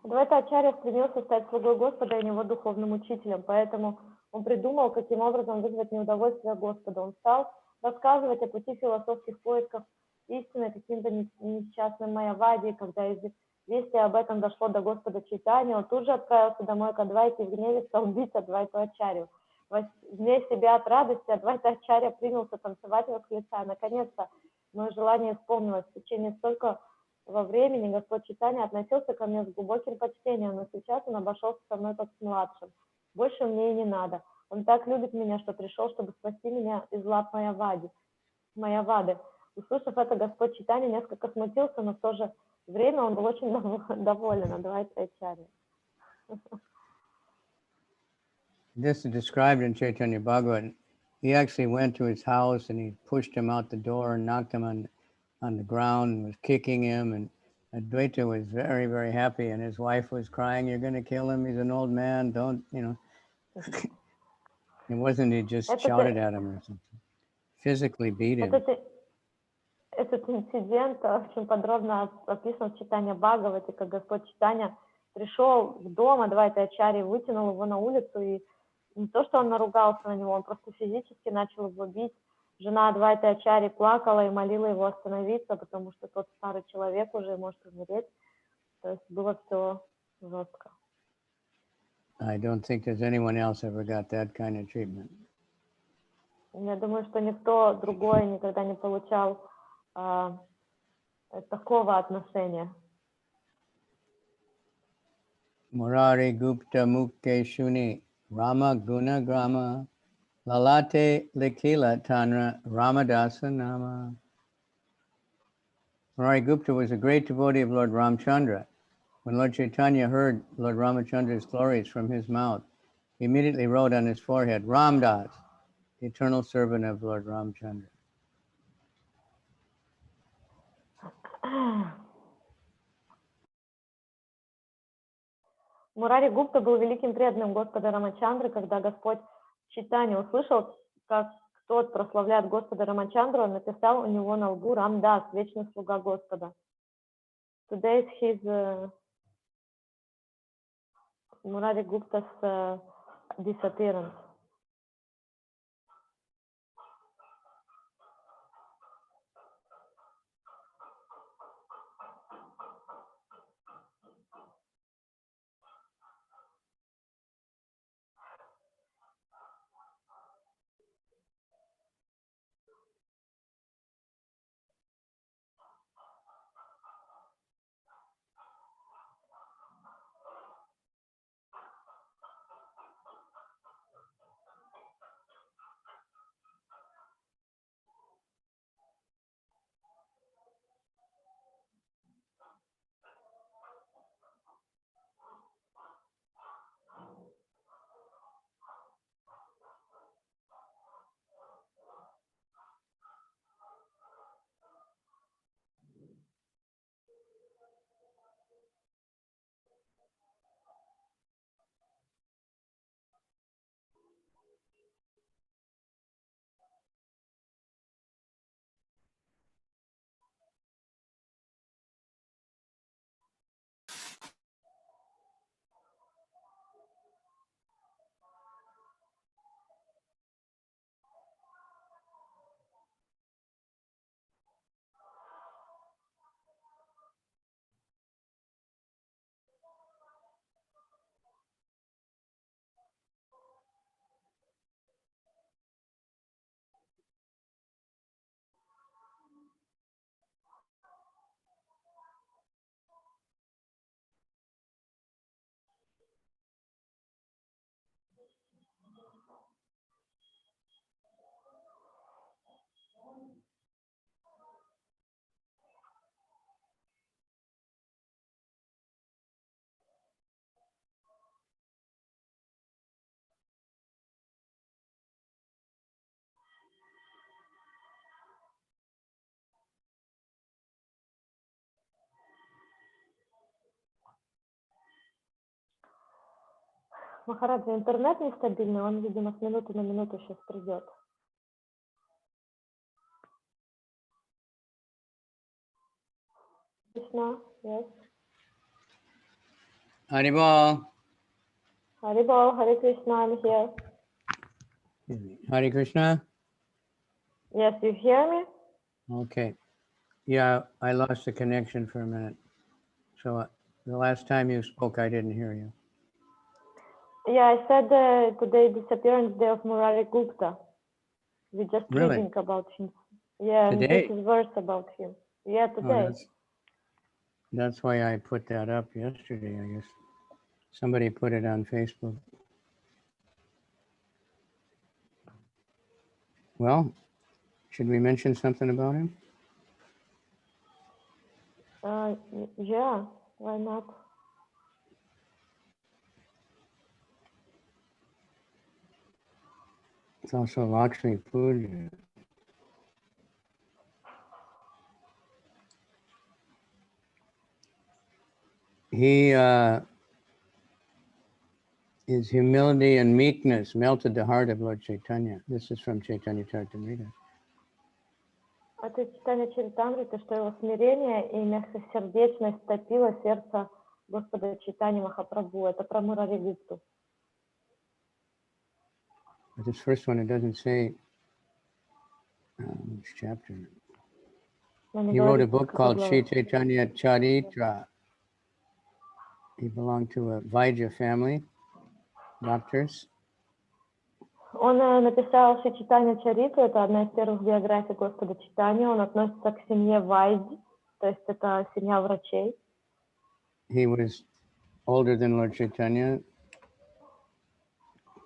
Адвайта-ачарья стремился стать слугой Господа и его духовным учителем, поэтому он придумал, каким образом вызвать неудовольствие Господа. Он стал рассказывать о пути философских поисков истины каким-то несчастным Майявади. Когда известие об этом дошло до Господа Чайтаньи, он тут же отправился домой к Адвайте и в гневе стал бить Адвайту-ачарью. Вне себя от радости Адвайта-ачарья принялся танцевать и восклицая: "Наконец-то мое желание исполнилось. В течение столько времени Господь Чайтанья относился ко мне с глубоким почтением, но сейчас он обошелся со мной как с младшим. Больше мне и не надо. Он так любит меня, что пришел, чтобы спасти меня из лап Майявады. Услышав это, Господь Чайтанья несколько смутился, но в то же время он был очень доволен Адвайта-ачарьей. This is described in Chaitanya Bhagavat. He actually went to his house and he pushed him out the door and knocked him on the ground and was kicking him, and Advaita was very, very happy, and his wife was crying, "You're going to kill him, he's an old man, don't," It wasn't he just shouted at him or something. Physically beat him. Этот инцидент очень подробно описан в Чайтанья-Бхагавате, как Господь Чайтанья пришел в дом Адвайта-ачарьи, вытянул его на улицу, и не то, что он наругался на него, он просто физически начал его бить. Жена Адвайта-ачарьи плакала и молила его остановиться, потому что тот старый человек уже может умереть. То есть было все жестко. I don't think there's anyone else ever got that kind of treatment. Я думаю, что никто другой никогда не получал такого отношения. Murari Gupta Mukte Shuni Rama Guna Grama Lalate Likila Tanra Ramadasa Nama. Murari Gupta was a great devotee of Lord Ramchandra. When Lord Chaitanya heard Lord Ramachandra's glories from his mouth, he immediately wrote on his forehead, "Ramdas, the eternal servant of Lord Ramchandra." Мурари Гупта был великим преданным Господа Рамачандры. Когда Господь Чайтанья услышал, как тот прославляет Господа Рамачандру, он написал у него на лбу "Рамдас, вечный слуга Господа". Today is his Murari Gupta's disappearance. Махараджа, интернет нестабильный, он, видимо, с минуты на минуту сейчас придет. Кришна, yes. Haribol. Haribol, Hare Krishna, I'm here. Hare Krishna? Yes, you hear me? Okay. Yeah, I lost the connection for a minute. So the last time you spoke, I didn't hear you. Yeah, I said today disappearance day of Murari Gupta. We just Really? reading about him. Yeah, and Today? this is verse about him. Yeah, Oh, today. that's why I put that up yesterday, I guess. Somebody put it on Facebook. Well, should we mention something about him? Yeah, why not? It's also Lakshmi Puja. He, his humility and meekness melted the heart of Lord Chaitanya. This is from Chайтанья-чаритамрита. Это читание Чаритамриты, что его смирение и мягкосердечность топило сердце Господа Чайтаньи Махапрабху. Это про Мурари Гупту. But this first one, it doesn't say which chapter. He wrote a book called Chaitanya-charita. He belonged to a Vaidya family, doctors. Он написал Чайтанья-чариту, это одна из первых биографий Господа Чайтаньи. Он относится к семье Вайди, то есть это семья врачей. He was older than Lord Chaitanya.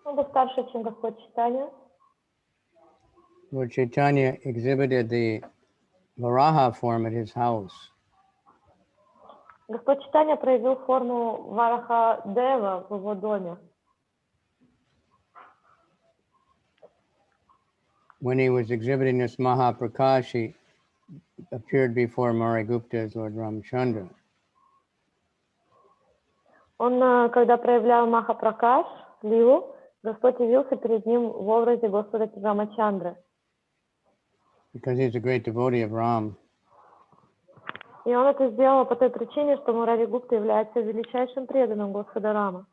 Он был старше, чем Господь Чайтанья. Lord Chaitanya exhibited the Varaha form at his house. Господь Чайтанья проявил форму Вараха Дева в его доме. When he was exhibiting this Mahaprakash, he appeared before Marigupta as Lord Ramchandra. Он, когда проявлял Махапракаш, Лилу, Господь явился перед ним в образе Господа Рамачандры. Because he's a great devotee of Ram. И он это сделал по той причине, что Мурари Гупта является величайшим преданным Господа Рама.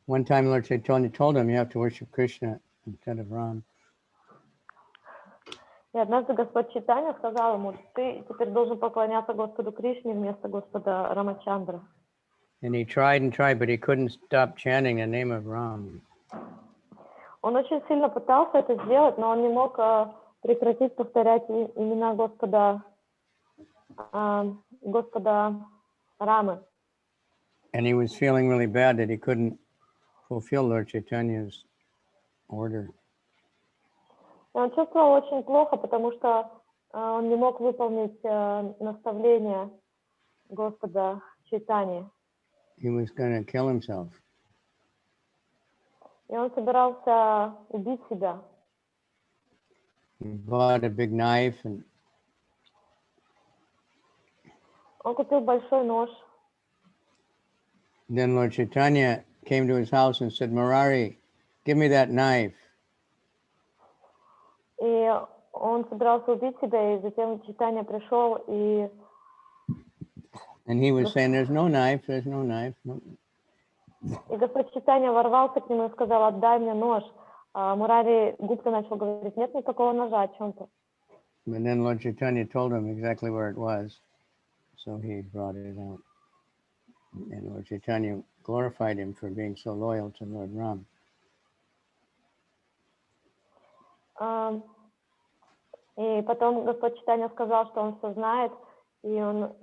One time Lord Chaitanya told him, you have to worship Krishna instead of Ram. И однажды Господь Чайтанья сказал ему, ты теперь должен поклоняться Господу Кришне вместо Господа Рамачандры. And he tried and tried, but he couldn't stop chanting the name of Ram. Он очень сильно пытался это сделать, но он не мог прекратить повторять имена Господа Рамы. And he was feeling really bad that he couldn't fulfill Lord Chaitanya's order. И он чувствовал очень плохо, потому что он не мог выполнить наставления Господа Чайтаньи. He was going to kill himself. И он собирался убить себя. He bought a big knife and Он купил большой нож. then Lord Chaitanya came to his house and said, Murari, give me that knife. И он собирался убить себя, и затем Чайтанья пришел и... And he was saying, there's no knife, there's no knife. No. И Господь Чайтанья ворвался к нему и сказал, отдай мне нож. А Мурари Гупта начал говорить, нет никакого ножа, о чем ты? But then Lord Chaitanya told him exactly where it was. So he brought it out. And Lord Chaitanya glorified him for being so loyal to Lord Ram. И потом Господь Чайтанья сказал, что он все знает, и он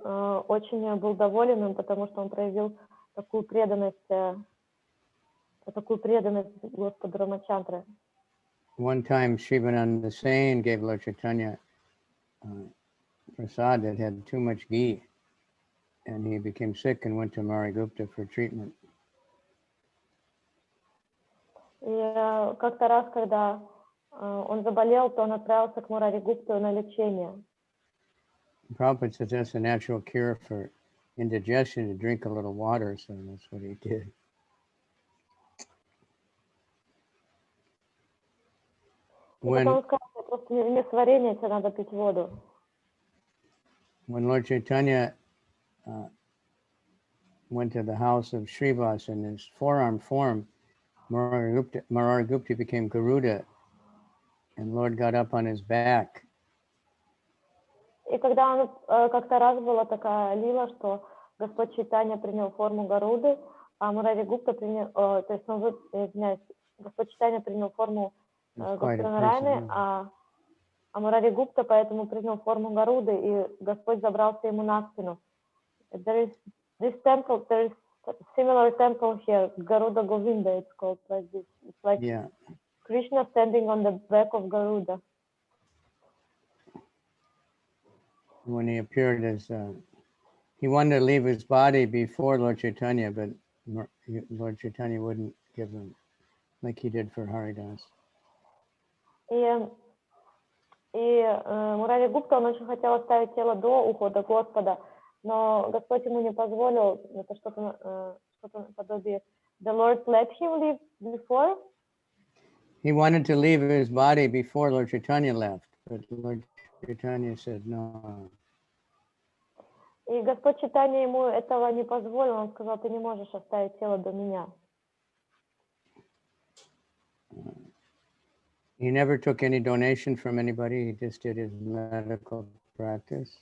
очень был доволен им, потому что он проявил такую преданность Господу Рамачандре. One time Shrivananda Sain gave Lord Chaitanya prasad that had too much ghee. And he became sick and went to Marigupta for treatment. И как-то раз, когда он заболел, то он отправился к Мурари Гупту на лечение. Prabhupada says that's a natural cure for indigestion, to drink a little water, so that's what he did. И when потом он сказал, что просто несварение, тебе надо пить воду. when Lord Chaitanya went to the house of Srivas in his four-armed form, Mararagupta became Garuda, and Lord got up on his back. И когда он, как-то раз была такая лила, что Господь Чайтанья принял форму Гаруды, а Мураригупта принял, то есть, извиняюсь, Господь Чайтанья принял форму Господа Нарайны, а Мураригупта поэтому принял форму Гаруды, и Господь забрался ему на спину. There is this temple, there is similar temple here, Garuda Govinda, it's called like this. It's like Krishna standing on the back of Garuda. When he appeared as, he wanted to leave his body before Lord Chaitanya, but Lord Chaitanya wouldn't give him, like he did for Haridas. И Мурари Гупта, он очень хотел оставить тело до ухода Господа, но Господь ему не позволил, это что-то подобие. The Lord let him leave before? He wanted to leave his body before Lord Chaitanya left, but Lord Chaitanya said no. И Господь Чайтанья ему этого не позволил, он сказал, ты не можешь оставить тело до меня. He never took any donation from anybody, he just did his medical practice.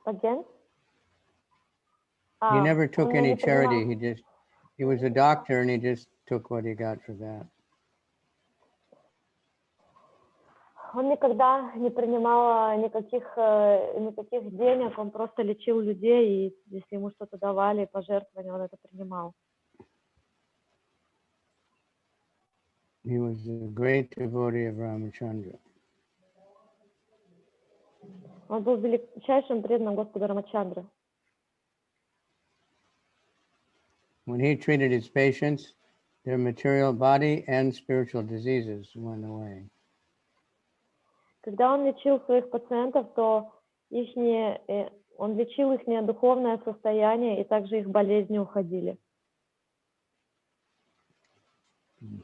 Again? He never took any charity, he was a doctor and he just took what he got for that. Он никогда не принимал никаких денег, он просто лечил людей, и если ему что-то давали, пожертвования, он это принимал. He was a great devotee of Ramachandra. Он был величайшим преданным Господа Рамачандры. When he treated his patients, their material body and spiritual diseases went away. Когда он лечил своих пациентов, то он лечил их духовное состояние, и также их болезни уходили.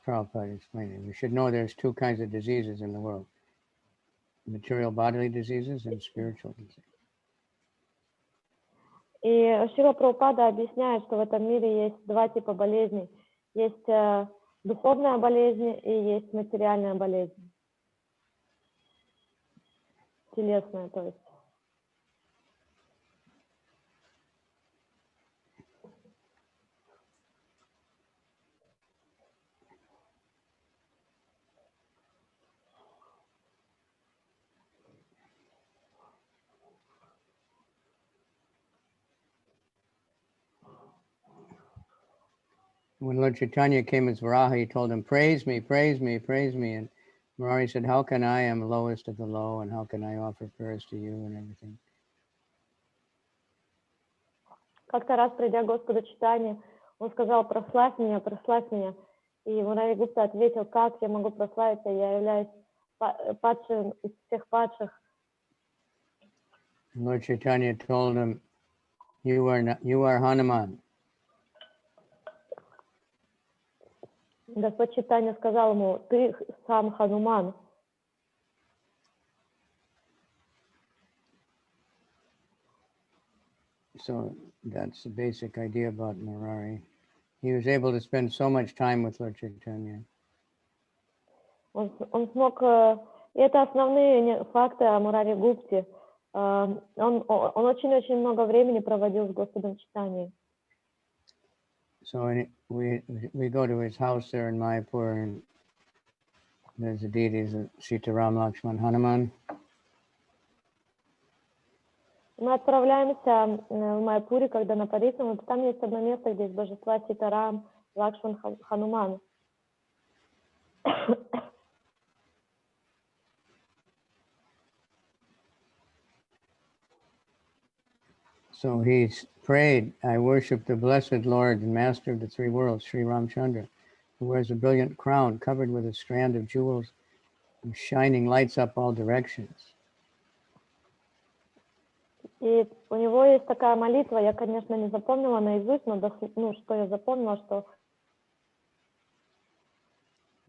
Prabhupada explained it. We should know there's two kinds of diseases in the world: material bodily diseases and spiritual diseases. И Шрила Прабхупада объясняет, что в этом мире есть два типа болезней. Есть духовная болезнь и есть материальная болезнь. Телесная, то есть. When Lord Chaitanya came as Varaha, he told him, praise me, praise me, praise me. And Murari said, how can I am lowest of the low, and how can I offer prayers to you and everything? Как-то раз, придя к Господу Чайтанье, он сказал, прославь меня, прославь меня. И Мурари Гупта ответил, как я могу прославиться, я являюсь падшим из всех падших. Lord Chaitanya told him, you are Hanuman. Господь Чайтанья сказал ему, ты сам Хануман. So that's the basic idea about Murari. He was able to spend so much time with Lord Chaitanya. Он смог, и это основные факты о Мурари Гупте. Он очень-очень много времени проводил с Господом Чайтаньей. So we go to his house there in Mayapur, and there's the deities of Sita, Ram, Lakshman, Hanuman. Мы отправляемся в Майяпуре, когда на Парисам, и там есть одно место, где есть божества Ситарам, Лакшман, Хануман. So he prayed, I worship the blessed Lord and Master of the three worlds, Sri Ramchandra, who wears a brilliant crown covered with a strand of jewels and shining lights up all directions. И у него есть такая молитва, я, конечно, не запомнила наизусть, но что я запомнила, что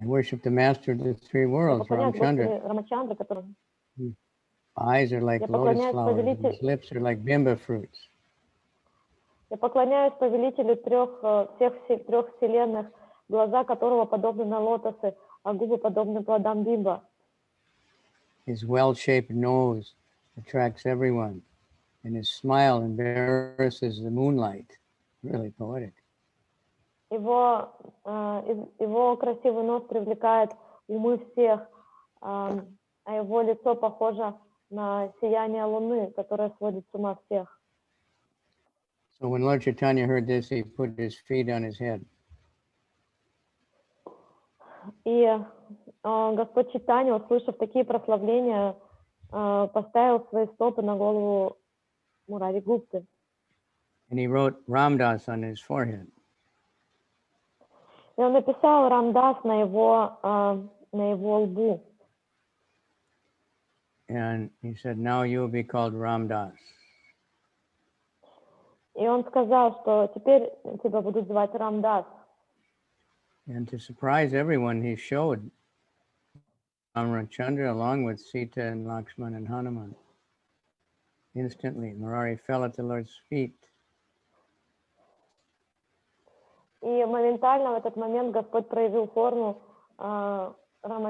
I worship the master of the three я worlds, поклоняюсь Ramchandra. Господу Рамачандре, который... His eyes are like Я lotus поклоняюсь flowers, and his lips are like bimba fruits. Я поклоняюсь повелителю всех трех вселенных, глаза которого подобны на лотосы, а губы подобны плодам бимба. His well-shaped nose attracts everyone, and his smile embarrasses the moonlight. Really poetic. Его красивый нос привлекает умы всех, а его лицо похоже на сияние луны, которое сводит с ума всех. So when Lord Chaitanya heard this, he put his feet on his head. И Господь Чайтанья, услышав такие прославления, поставил свои стопы на голову Мурари Гупты. And he wrote Ramdas on his forehead. И он написал Рамдас на его лбу. And he said, now you will be called Ramdas. И он сказал, что теперь тебя будут звать Рамдас. And to surprise everyone, he showed Ramchandra along with Sita and Lakshman and Hanuman. Instantly, Murari fell at the Lord's feet. И моментально в этот момент Господь проявил форму Рамы,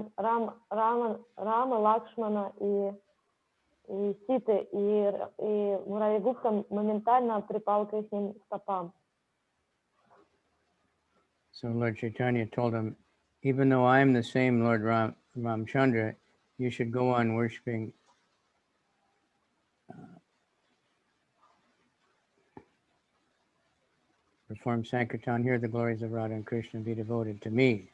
Лакшмана и Ситы, и Мурари Гупта моментально припал к их стопам. So Lord Chaitanya told him, even though I am the same Lord Ramchandra, you should go on worshipping perform Sankirtan, hear the glories of Radha and Krishna, be devoted to me.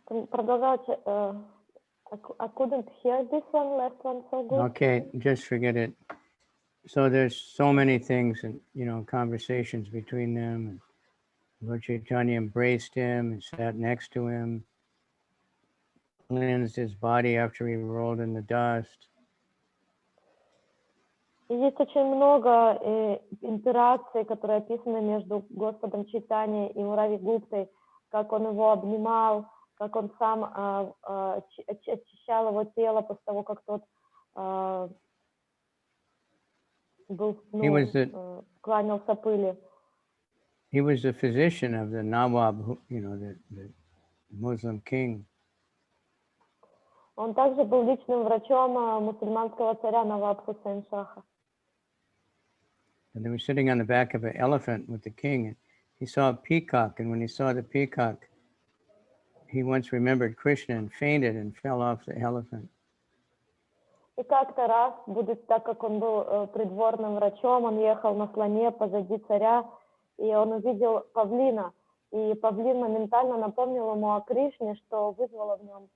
Продолжать. I couldn't hear this one, last one so good. Okay, just forget it. So there's so many things and, conversations between them. And Lord Chaitanya embraced him and sat next to him, cleansed his body after he rolled in the dust. И есть очень много интеракций, которые описаны между Господом Чайтаньей и Мурари Гуптой, как он его обнимал, как он сам очищал его тело после того, как тот кланялся пыли. He was the physician of the Nawab, the Muslim king. Он также был личным врачом мусульманского царя Наваб Хусейн Шаха. And they were sitting on the back of an elephant with the king, and he saw a peacock, and when he saw the peacock, he once remembered Krishna and fainted and fell off the elephant. И как-то раз, так как он был придворным врачом, он ехал на слоне позади царя, и он увидел павлина, и павлин моментально напомнил ему о Кришне, что вызвало в нем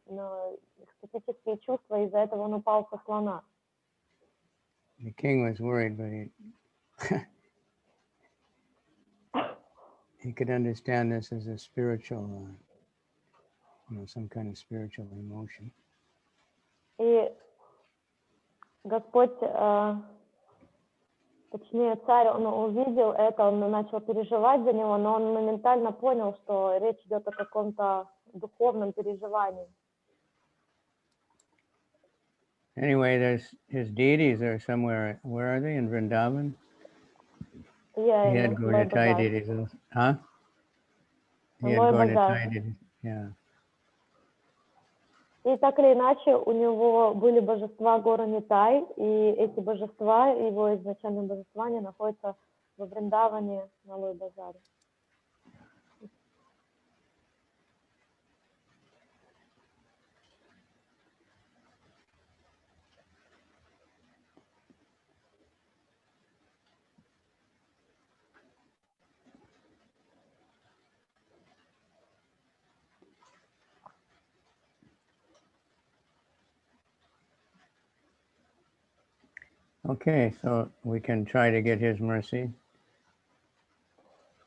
экстатические чувства, и из-за этого он упал со слона. The king was worried, but he could understand this as a spiritual, some kind of spiritual emotion. И Господь, точнее царь, он увидел это, он начал переживать за него, но он моментально понял, что речь идет о каком-то духовном переживании. Anyway, his deities are somewhere. Where are they? In Vrindavan? Yeah, he had Gauratai deities. Huh? He had Gauratai deities. Yeah. И так или иначе, у него были божества горы Нитай, и эти божества, его изначальные божества, они находятся во Вриндаване на Лой-базаре. Okay, so we can try to get his mercy.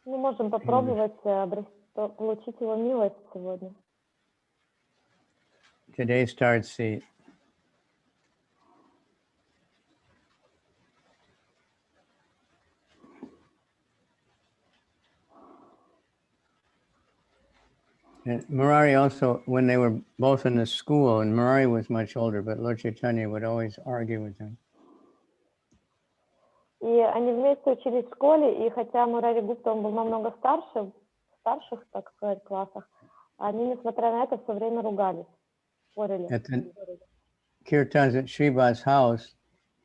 Мы можем попробовать получить его милость сегодня. today starts the and Murari also, when they were both in the school, and Murari was much older, but Lord Chaitanya would always argue with him. И они вместе учились в школе, и хотя Мурари Гупта, он был намного старше, в старших, так сказать, классах, они, несмотря на это, все время ругались, спорили. At the kirtans at Sriva's house,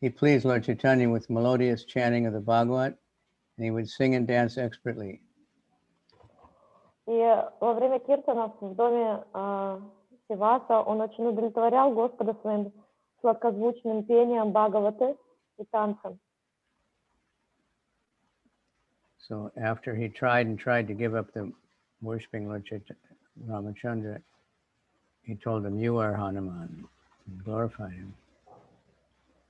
he pleased Lord Chaitanya with melodious chanting of the Bhagavad, and he would sing and dance expertly. И во время киртанов в доме Сиваса он очень удовлетворял Господа своим сладкозвучным пением Бхагаваты и танцем. So after he tried to give up the worshipping Lord Ramachandra, he told him, "You are Hanuman," and glorified him.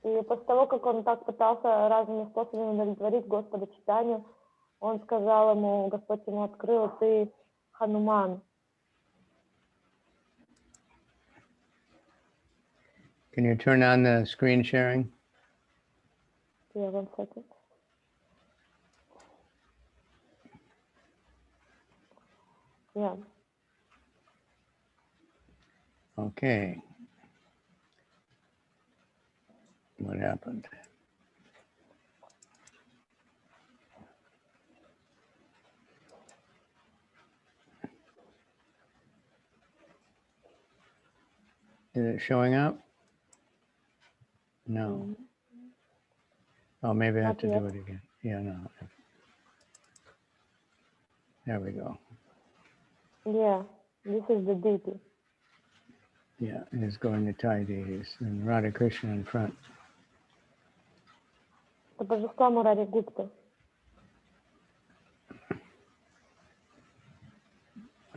И после того, как он так пытался разными способами удовлетворить Господа Чайтанью, он сказал ему, Господь ему открыл, ты Хануман. Can you turn on the screen sharing? Yeah, 1 second. Yeah. Okay. What happened? Is it showing up? No. Oh, maybe I have to do it again. Yeah, no. There we go. Yeah, this is the deity. Yeah, it's going to tie these and Radha Krishna in front. Это божество Мурари Гупты.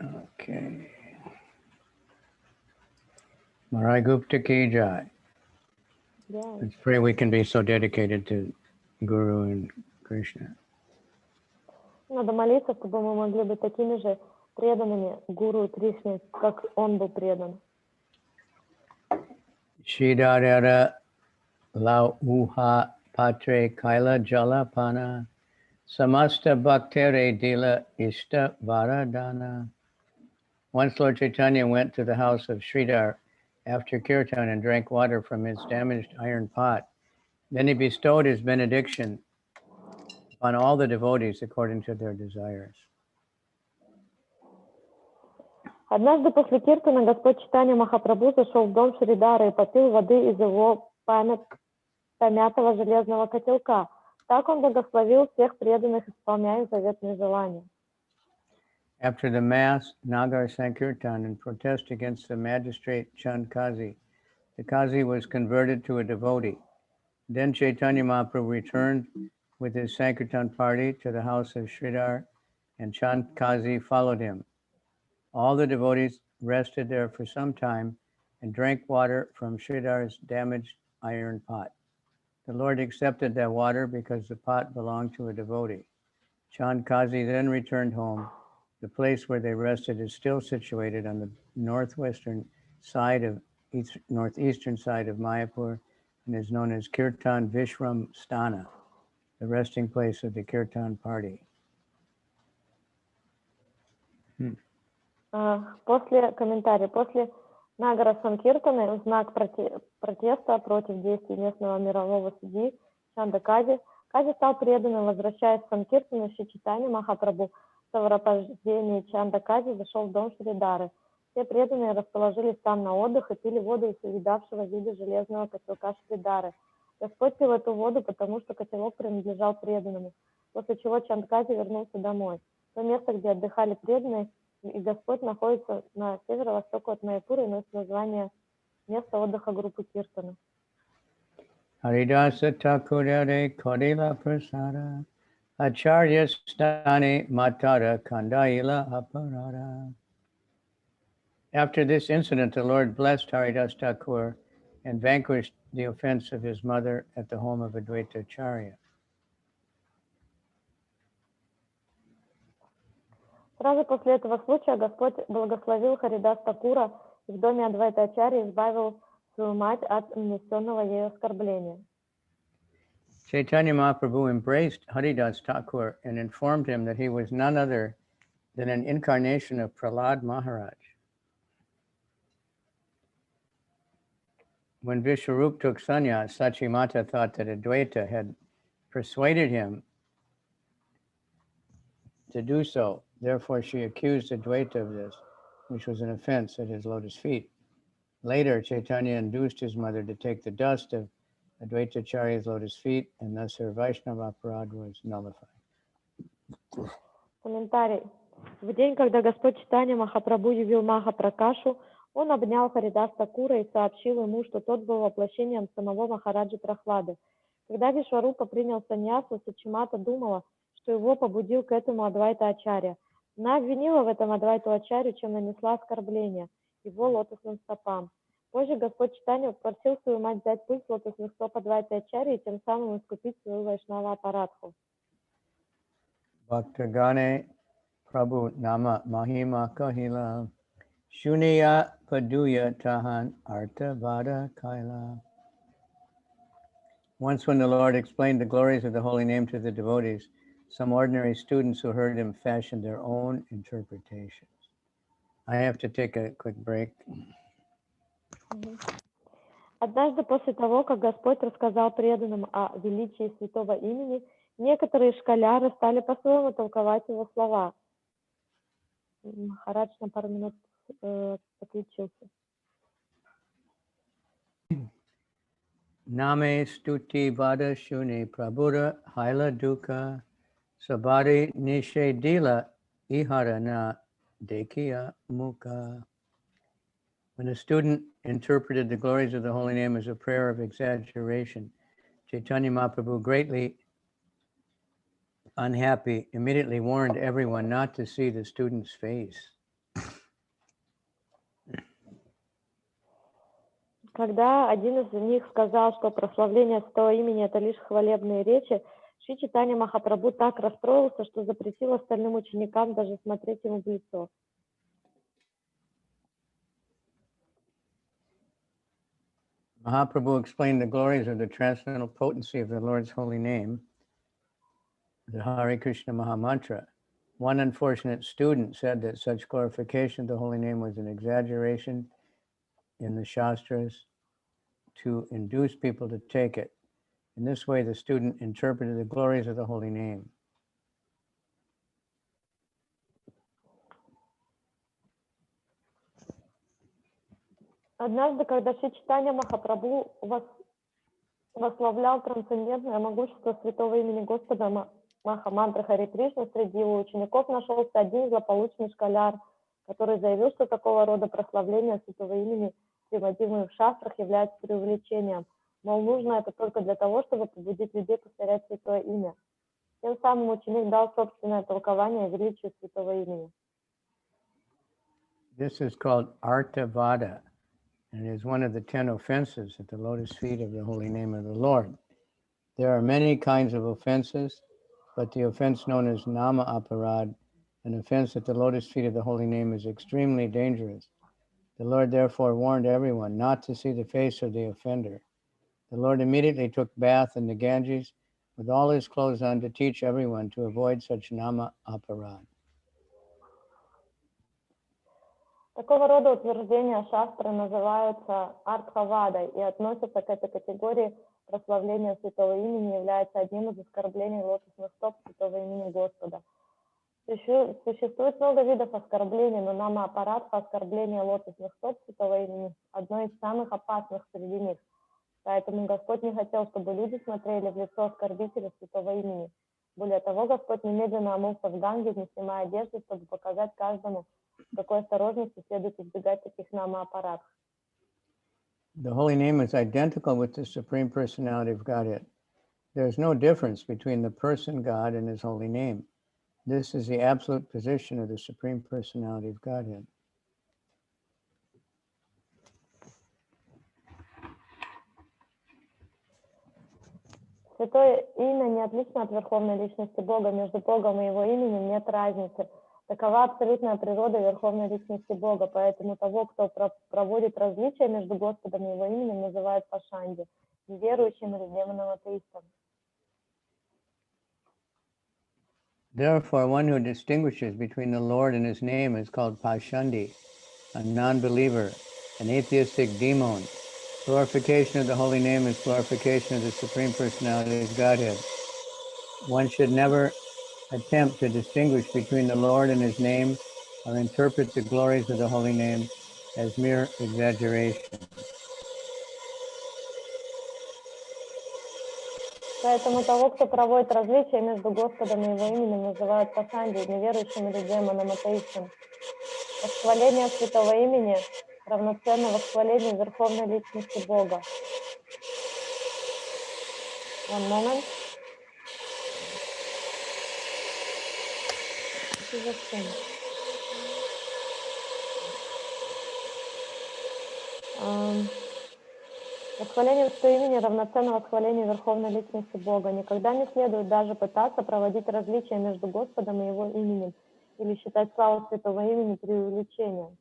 Okay. Murari Gupta ki jai. Yeah. It's pray we can be so dedicated to Guru and Krishna. Надо молиться, чтобы мы могли быть такими же преданными Гуру и Кришне, как он был предан. Shridharara lauha patre kaila jalapana samasta bhaktere dila ishta varadana. Once Lord Chaitanya went to the house of Sridhar after kirtan and drank water from his damaged iron pot. Then he bestowed his benediction on all the devotees according to their desires. Однажды после киртана Господь Чайтанья Махапрабху зашел в дом Шридара и попил воды из его помятого железного котелка. Так он благословил всех преданных, исполняя заветные желания. After the Mass, Nagar Sankirtan in protest against the magistrate Chand Kazi, the Kazi was converted to a devotee. Then Chaitanya Mahaprabhu returned with his Sankirtan party to the house of Sridhar, and Chand Kazi followed him. All the devotees rested there for some time and drank water from Sridhar's damaged iron pot. The Lord accepted that water because the pot belonged to a devotee. Chand Kazi then returned home. The place where they rested is still situated on the northeastern side of Mayapur and is known as Kirtan Vishram Sthana, the resting place of the Kirtan party. После Нагара Санкиртана в знак протеста против действий местного мирового судьи Чанда Кази, Кази стал преданным, возвращаясь в Санкиртан, Шри Чайтанья Махапрабху в сопровождении Чанда Кази зашел в дом Шридары. Все преданные расположились там на отдых и пили воду из увидавшего вида железного котелка Шридары. Господь пил эту воду, потому что котелок принадлежал преданному, после чего Чанд Кази вернулся домой. То место, где отдыхали преданные, и Господь находится на северо-востоку от Майяпура и носит название место отдыха группы Киртана. Haridasa Thakurare Kodila Prasara Acharya Stani Matara Kandaila Aparara. After this incident, the Lord blessed Haridas Thakur and vanquished the offense of his mother at the home of Advaita Acharya. Сразу после этого случая Господь благословил Харидас Такура и в доме Адвайта-ачарьи избавил свою мать от нанесенного ею оскорбления. Chaitanya Mahaprabhu embraced Haridas Thakur and informed him that he was none other than an incarnation of Prahlad Maharaj. When Vishwarup took sannyas, Sachimata thought that Advaita had persuaded him to do so. Therefore, she accused Advaita of this, which was an offense at his lotus feet. Later, Chaitanya induced his mother to take the dust of Advaita Acharya's lotus feet, and thus her Vaishnava aparad was nullified. Комментарий. В день, когда Господь Чайтанья Махапрабху явил Махапракашу, он обнял Харидас Такура и сообщил ему, что тот был воплощением самого Махараджи Прахлады. Когда Вишварупа принял саньясу, Сачимата думала, что его побудил к этому Адвайта-ачарья. Она обвинила в этом Адвайту-ачарью, чем нанесла оскорбление его лотосным стопам. Позже Господь Чайтанья попросил свою мать взять пыль с лотосных стоп Адвайта-ачарьи и тем самым искупить свою Вайшнава-апарадху. Bhaktagane Prabhu Nama Mahima Kahila Shuniya Paduya Tahan Arta Vada Kaila. Once when the Lord explained the glories of the holy name to the devotees, some ordinary students who heard him fashioned their own interpretations. I have to take a quick break. Однажды после того, как Господь рассказал преданным о величии святого имени, некоторые школяры стали по-своему толковать его слова. Махарадж на пару минут отключился. Name stuti vada shuni prabhuda haila dukkha sabari nishedila iharana dekiya mukha. When a student interpreted the glories of the holy name as a prayer of exaggeration, Chaitanya Mahaprabhu, greatly unhappy, immediately warned everyone not to see the student's face. Когда один из них сказал, что прославление святого имени — это лишь хвалебные речи, Шри Чайтанья Махапрабху так расстроился, что запретил остальным ученикам даже смотреть ему в лицо. Mahāprabhu explained the glories of the transcendental potency of the Lord's holy name, the Hare Krishna Mahamantra. One unfortunate student said that such glorification of the holy name was an exaggeration in the Shastras to induce people to take it. In this way, the student interpreted the glories of the holy name. Однажды, когда Шри Чайтанья Махапрабху восславлял трансцендентное могущество святого имени Господа Махамантры Харе Кришна, среди его учеников нашелся один злополучный школяр, который заявил, что такого рода прославление святого имени, приводимое в шастрах, является преувеличением. Мол, нужно это только для того, чтобы побудить людей повторять святое имя. Тем самым ученик дал собственное толкование величию святого имени. This is called Artavada, and it is one of the 10 offenses at the lotus feet of the holy name of the Lord. There are many kinds of offenses, but the offense known as Nama Aparad, an offense at the lotus feet of the holy name, is extremely dangerous. The Lord therefore warned everyone not to see the face of the offender. The Lord immediately took bath in the Ganges with all his clothes on to teach everyone to avoid such Nama Aparad. Такого рода утверждения шастры называются артхавадой и относятся к этой категории. Прославление святого имени является одним из оскорблений лотосных стоп святого имени Господа. Существует много видов оскорблений, но нама-апарадха, оскорбление лотосных стоп святого имени, одно из самых опасных среди них. Поэтому Господь не хотел, чтобы люди смотрели в лицо оскорбителя святого имени. Более того, Господь немедленно омылся в Ганге, не снимая одежды, чтобы показать каждому, с какой осторожностью следует избегать таких нама-апарадх. The holy name is identical with the Supreme Personality of Godhead. There is no difference between the person God and his holy name. This is the absolute position of the Supreme Personality of Godhead. Святое имя не отлично от Верховной Личности Бога. Между Богом и Его именем нет разницы. Такова абсолютная природа Верховной Личности Бога, поэтому того, кто проводит различия между Господом и Его именем, называют пашанди, неверующим или демоном-атеистом. Therefore, one who distinguishes between the Lord and His name is called Pashandi, a non-believer, an atheistic demon. Glorification of the holy name is glorification of the Supreme Personality of Godhead. One should never attempt to distinguish between the Lord and His name or interpret the glories of the holy name as mere exaggeration. Поэтому того, кто проводит различия между Господом и Его именем, называют пасанди, неверующим или демоном-атеистом. Восхваление святого имени равноценно восхвалению Верховной Личности Бога. One moment. Восхваление святого имени равноценно восхвалению Верховной Личности Бога. Никогда не следует даже пытаться проводить различия между Господом и Его именем или считать славу святого имени преувеличением.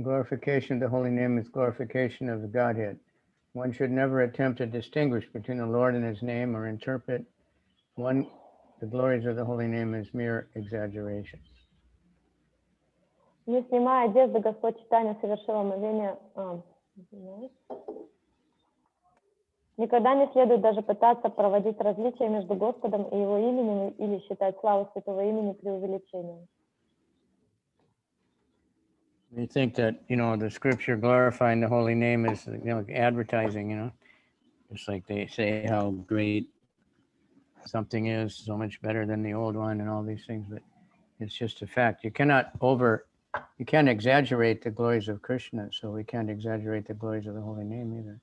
Glorification of the holy name is glorification of the Godhead. One should never attempt to distinguish between the Lord and His name or interpret the glories of the holy name as mere exaggeration. Не снимая одежды, Господь Чайтанья совершил омовение. Никогда не следует даже пытаться проводить различия между Господом и Его именем или считать славу святого имени преувеличением. You think that, the scripture glorifying the holy name is, like advertising, It's like they say how great something is, so much better than the old one and all these things, but it's just a fact. You can't exaggerate the glories of Krishna, so we can't exaggerate the glories of the holy name either.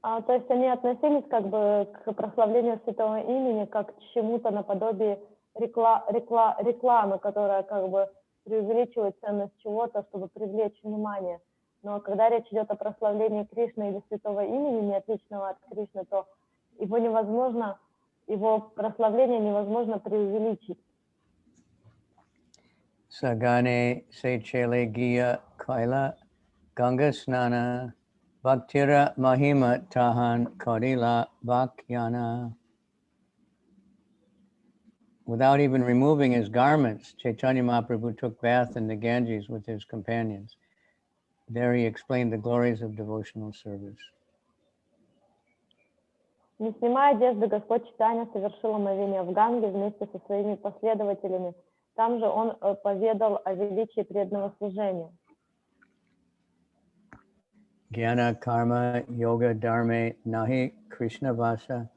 То есть они относились как бы к прославлению святого имени как к чему-то наподобие рекламы, которая как бы преувеличивает ценность чего-то, чтобы привлечь внимание. Но когда речь идет о прославлении Кришны или святого имени, не отличного от Кришны, то его прославление невозможно преувеличить. Sagane Sechele Giya Kaila Ganga Snana Bhaktira Mahima Tahan Kadila Bhakyana. Without even removing his garments, Chaitanya Mahaprabhu took bath in the Ganges with his companions. There he explained the glories of devotional service. Не снимая одежды, Господь Чайтанья совершил омовение в Ганге вместе со своими последователями. Там же он поведал о величии преданного служения. Jnana karma yoga dharme nahi Krishna vasha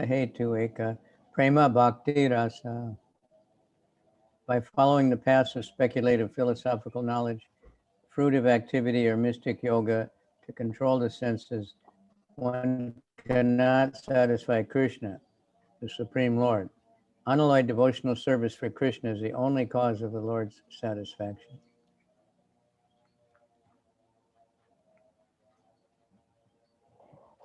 hetu eka prema bhakti rasa. By following the paths of speculative philosophical knowledge, fruitive activity, or mystic yoga to control the senses, one cannot satisfy Krishna, the Supreme Lord. Unalloyed devotional service for Krishna is the only cause of the Lord's satisfaction.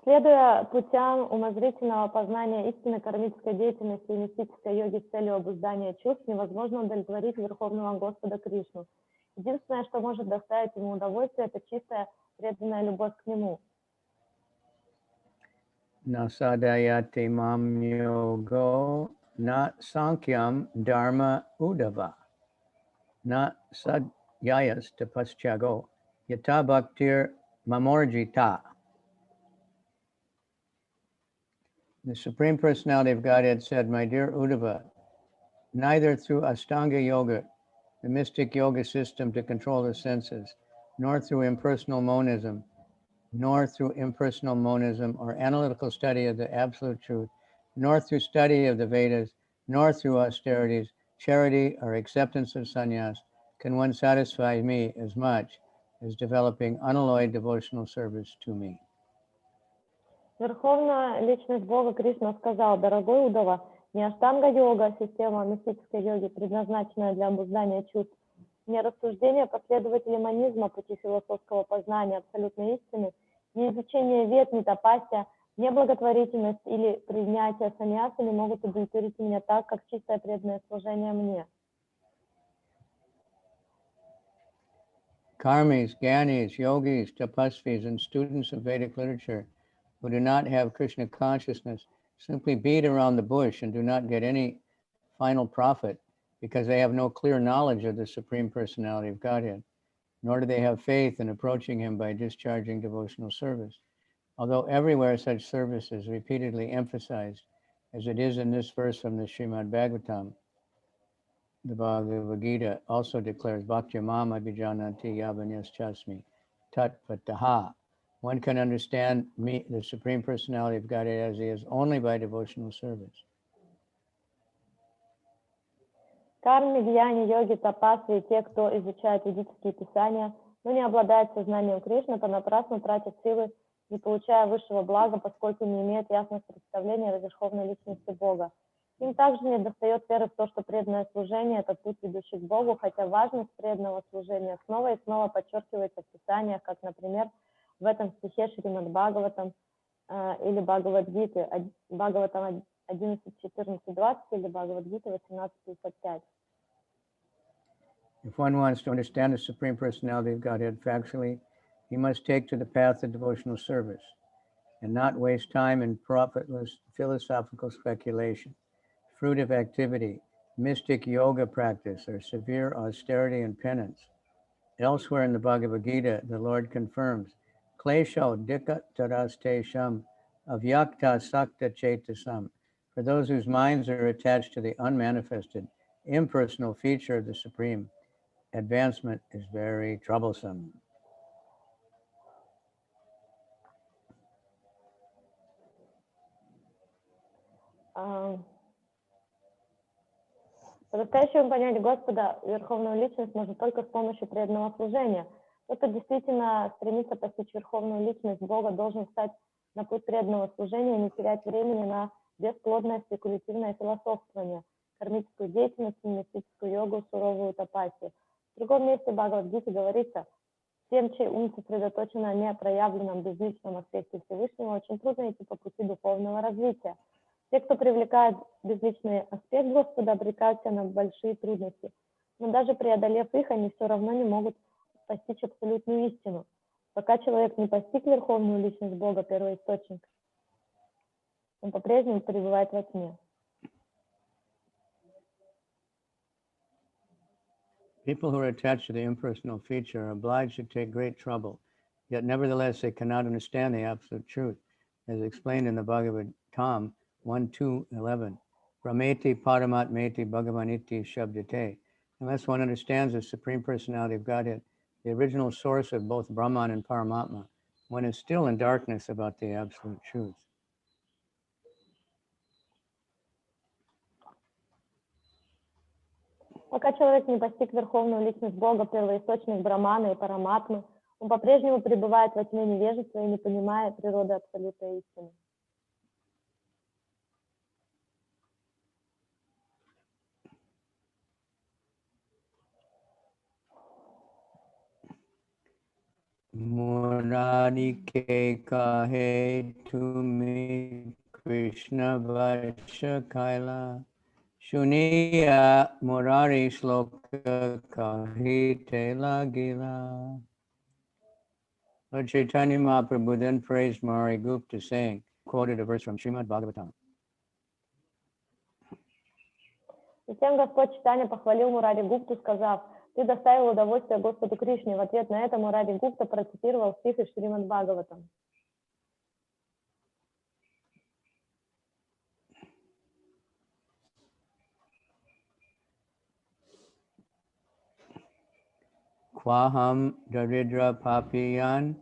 Следуя путям умозрительного познания истины кармической деятельности и мистической йоги с целью обуздания чувств, невозможно удовлетворить Верховного Господа Кришну. Единственное, что может доставить ему удовольствие, это чистая преданная любовь к нему. Nasadayate mam yogo na sankyam dharma udava na sadyayas tapaschago yata bhaktir mamorjita. The Supreme Personality of Godhead said, "My dear Uddhava, neither through Ashtanga Yoga, the mystic yoga system to control the senses, nor through impersonal monism or analytical study of the absolute truth, nor through study of the Vedas, nor through austerities, charity, or acceptance of sannyas, can one satisfy me as much as developing unalloyed devotional service to me." Верховная Личность Бога Кришна сказал: «Дорогой Удава, не аштанга-йога, система мистической йоги, предназначенная для обуздания чувств, Не рассуждение последователей манизма пути философского познания абсолютной истины, не изучение вед, не тапасия, не благотворительность или принятие саньяса не могут удовлетворить меня так, как чистое преданное служение мне. Karmis, Gyanis, Yogis, Tapasvis, and students of Vedic literature who do not have Krishna consciousness simply beat around the bush and do not get any final profit because they have no clear knowledge of the Supreme Personality of Godhead, nor do they have faith in approaching Him by discharging devotional service. Although everywhere such service is repeatedly emphasized, as it is in this verse from the Srimad Bhagavatam, the Bhagavad Gita also declares, Bhakti Mam Abhijananti Yavanyas Chasmi Tat Pataha. One can understand me, the Supreme Personality of Godhead, as He is only by devotional service. Карми, гьяни, йоги, тапасви и те, кто изучает ведические писания, но не обладает сознанием Кришны, понапрасну тратят силы, не получая высшего блага, поскольку не имеют ясного представления о верховной личности Бога. Им также недостает веры в то, что преданное служение – это путь, ведущий к Богу, хотя важность преданного служения снова и снова подчеркивается в писаниях, как, например, в этом стихе Шримад Бхагаватам или Бхагавад-гиты, Бхагаватам 11.14.20 или Бхагавад-гита 18.55. If one wants to understand the Supreme Personality of Godhead factually, he must take to the path of devotional service and not waste time in profitless philosophical speculation, fruitive activity, mystic yoga practice, or severe austerity and penance. Elsewhere in the Bhagavad Gita, the Lord confirms, Klesho dika taraste sham avyakta sakta chetasam. For those whose minds are attached to the unmanifested, impersonal feature of the Supreme, advancement is very troublesome. По-настоящему понять Господа, Верховную Личность, можно только с помощью преданного служения. Тот, кто действительно стремится постичь Верховную Личность Бога, должен встать на путь преданного служения и не терять времени на бесплодное спекулятивное философствование, кармическую деятельность, мистическую йогу, суровую тапасию. В другом месте Бхагавад-гиты говорится, тем, чей ум сосредоточен на непроявленном безличном аспекте Всевышнего, очень трудно идти по пути духовного развития. Те, кто привлекает безличный аспект Господа, обрекаются на большие трудности. Но даже преодолев их, они все равно не могут постичь абсолютную истину. Пока человек не постиг Верховную Личность Бога, первоисточник, он по-прежнему пребывает во тьме. People who are attached to the impersonal feature are obliged to take great trouble, yet nevertheless they cannot understand the absolute truth, as explained in the Bhagavatam 1.2.11. Brahmeti paramatmeti bhagavaniti shabdate. Unless one understands the Supreme Personality of Godhead, the original source of both Brahman and Paramatma, one is still in darkness about the absolute truth. Пока человек не постиг Верховную Личность Бога, первоисточник Брахмана и Параматмы, он по-прежнему пребывает во тьме невежества и не понимая природы абсолютной истины. Murari ke kahe tumi Krishna vacha kaila Shuniya Murari Sloka Kahite Lagila. Lord Chaitanya Mahaprabhu then praised Murari Gupta, saying, quoted a verse from Srimad Bhagavatam. Затем Господь Чайтанья похвалил Мурари Гупту, сказав, «Ты доставил удовольствие Господу Кришне». В ответ на это Мурари Гупта процитировал стих из Шримад Бхагаватам. Kwaham daridra papiyan,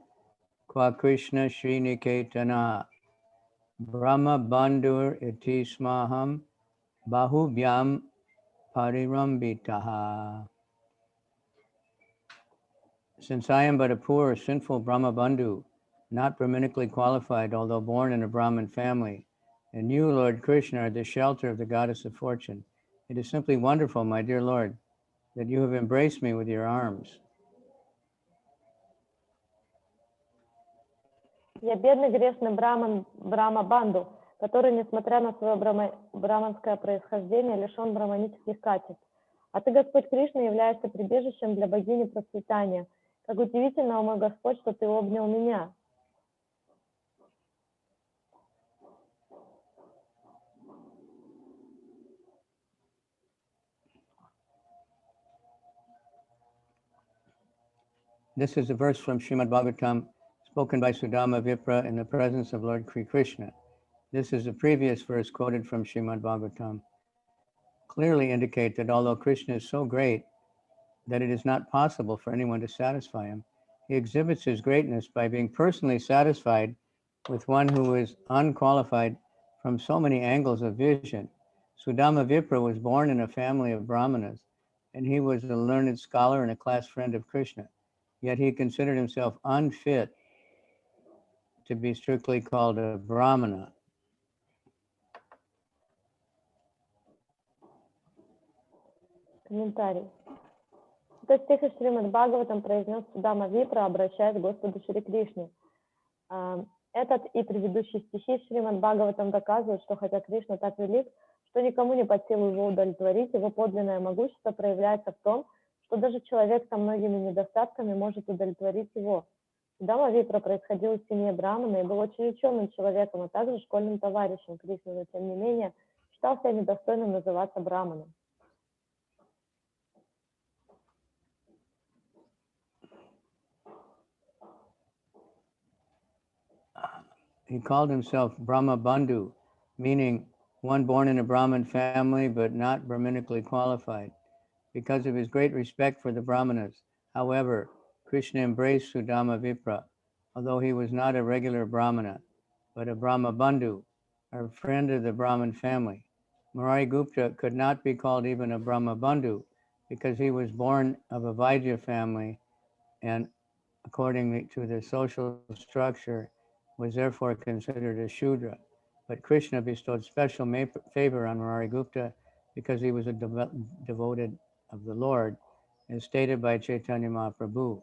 kwa Krishna Sriniketana, Brahma Bandhur iti smaham, bahubhyam parirambitaha. Since I am but a poor, sinful Brahma Bandhu, not Brahmanically qualified, although born in a Brahmin family, and you, Lord Krishna, are the shelter of the goddess of fortune. It is simply wonderful, my dear Lord, that you have embraced me with your arms. Я бедный грешный Брахма-банду, который, несмотря на свое браманское происхождение, лишен браманических качеств. А ты, Господь Кришна, являешься прибежищем для богини процветания. Как удивительно, о мой Господь, что ты обнял меня. This is a verse from Srimad Bhagavatam spoken by Sudama Vipra in the presence of Lord Sri Krishna. This is the previous verse quoted from Srimad Bhagavatam. Clearly indicate that although Krishna is so great that it is not possible for anyone to satisfy him, he exhibits his greatness by being personally satisfied with one who is unqualified from so many angles of vision. Sudama Vipra was born in a family of Brahmanas, and he was a learned scholar and a class friend of Krishna. Yet he considered himself unfit to be strictly called a Brahmana. Комментарий. Этот стих из Шримад Бхагаватам произнес Судама Випра, обращаясь к Господу Шри Кришне. Этот и предыдущие стихи Шримад Бхагаватам доказывают, что хотя Кришна так велик, что никому не под силу его удовлетворить, его подлинное могущество проявляется в том, что даже человек со многими недостатками может удовлетворить его. Судама Випра происходил из семьи Брахмана и был очень ученым человеком, а также школьным товарищем Кришны, но тем не менее считал себя недостойным называться Брахманом. He called himself Brahma Bandhu, meaning one born in a Brahmin family but not Brahmanically qualified. Because of his great respect for the Brahmanas, however, Krishna embraced Sudama Vipra, although he was not a regular Brahmana, but a Brahma Bandhu, a friend of the Brahmin family. Murari Gupta could not be called even a Brahma Bandhu because he was born of a Vaidya family and, according to the social structure, was therefore considered a Shudra. But Krishna bestowed special favor on Murari Gupta because he was a devoted of the Lord, as stated by Chaitanya Mahaprabhu.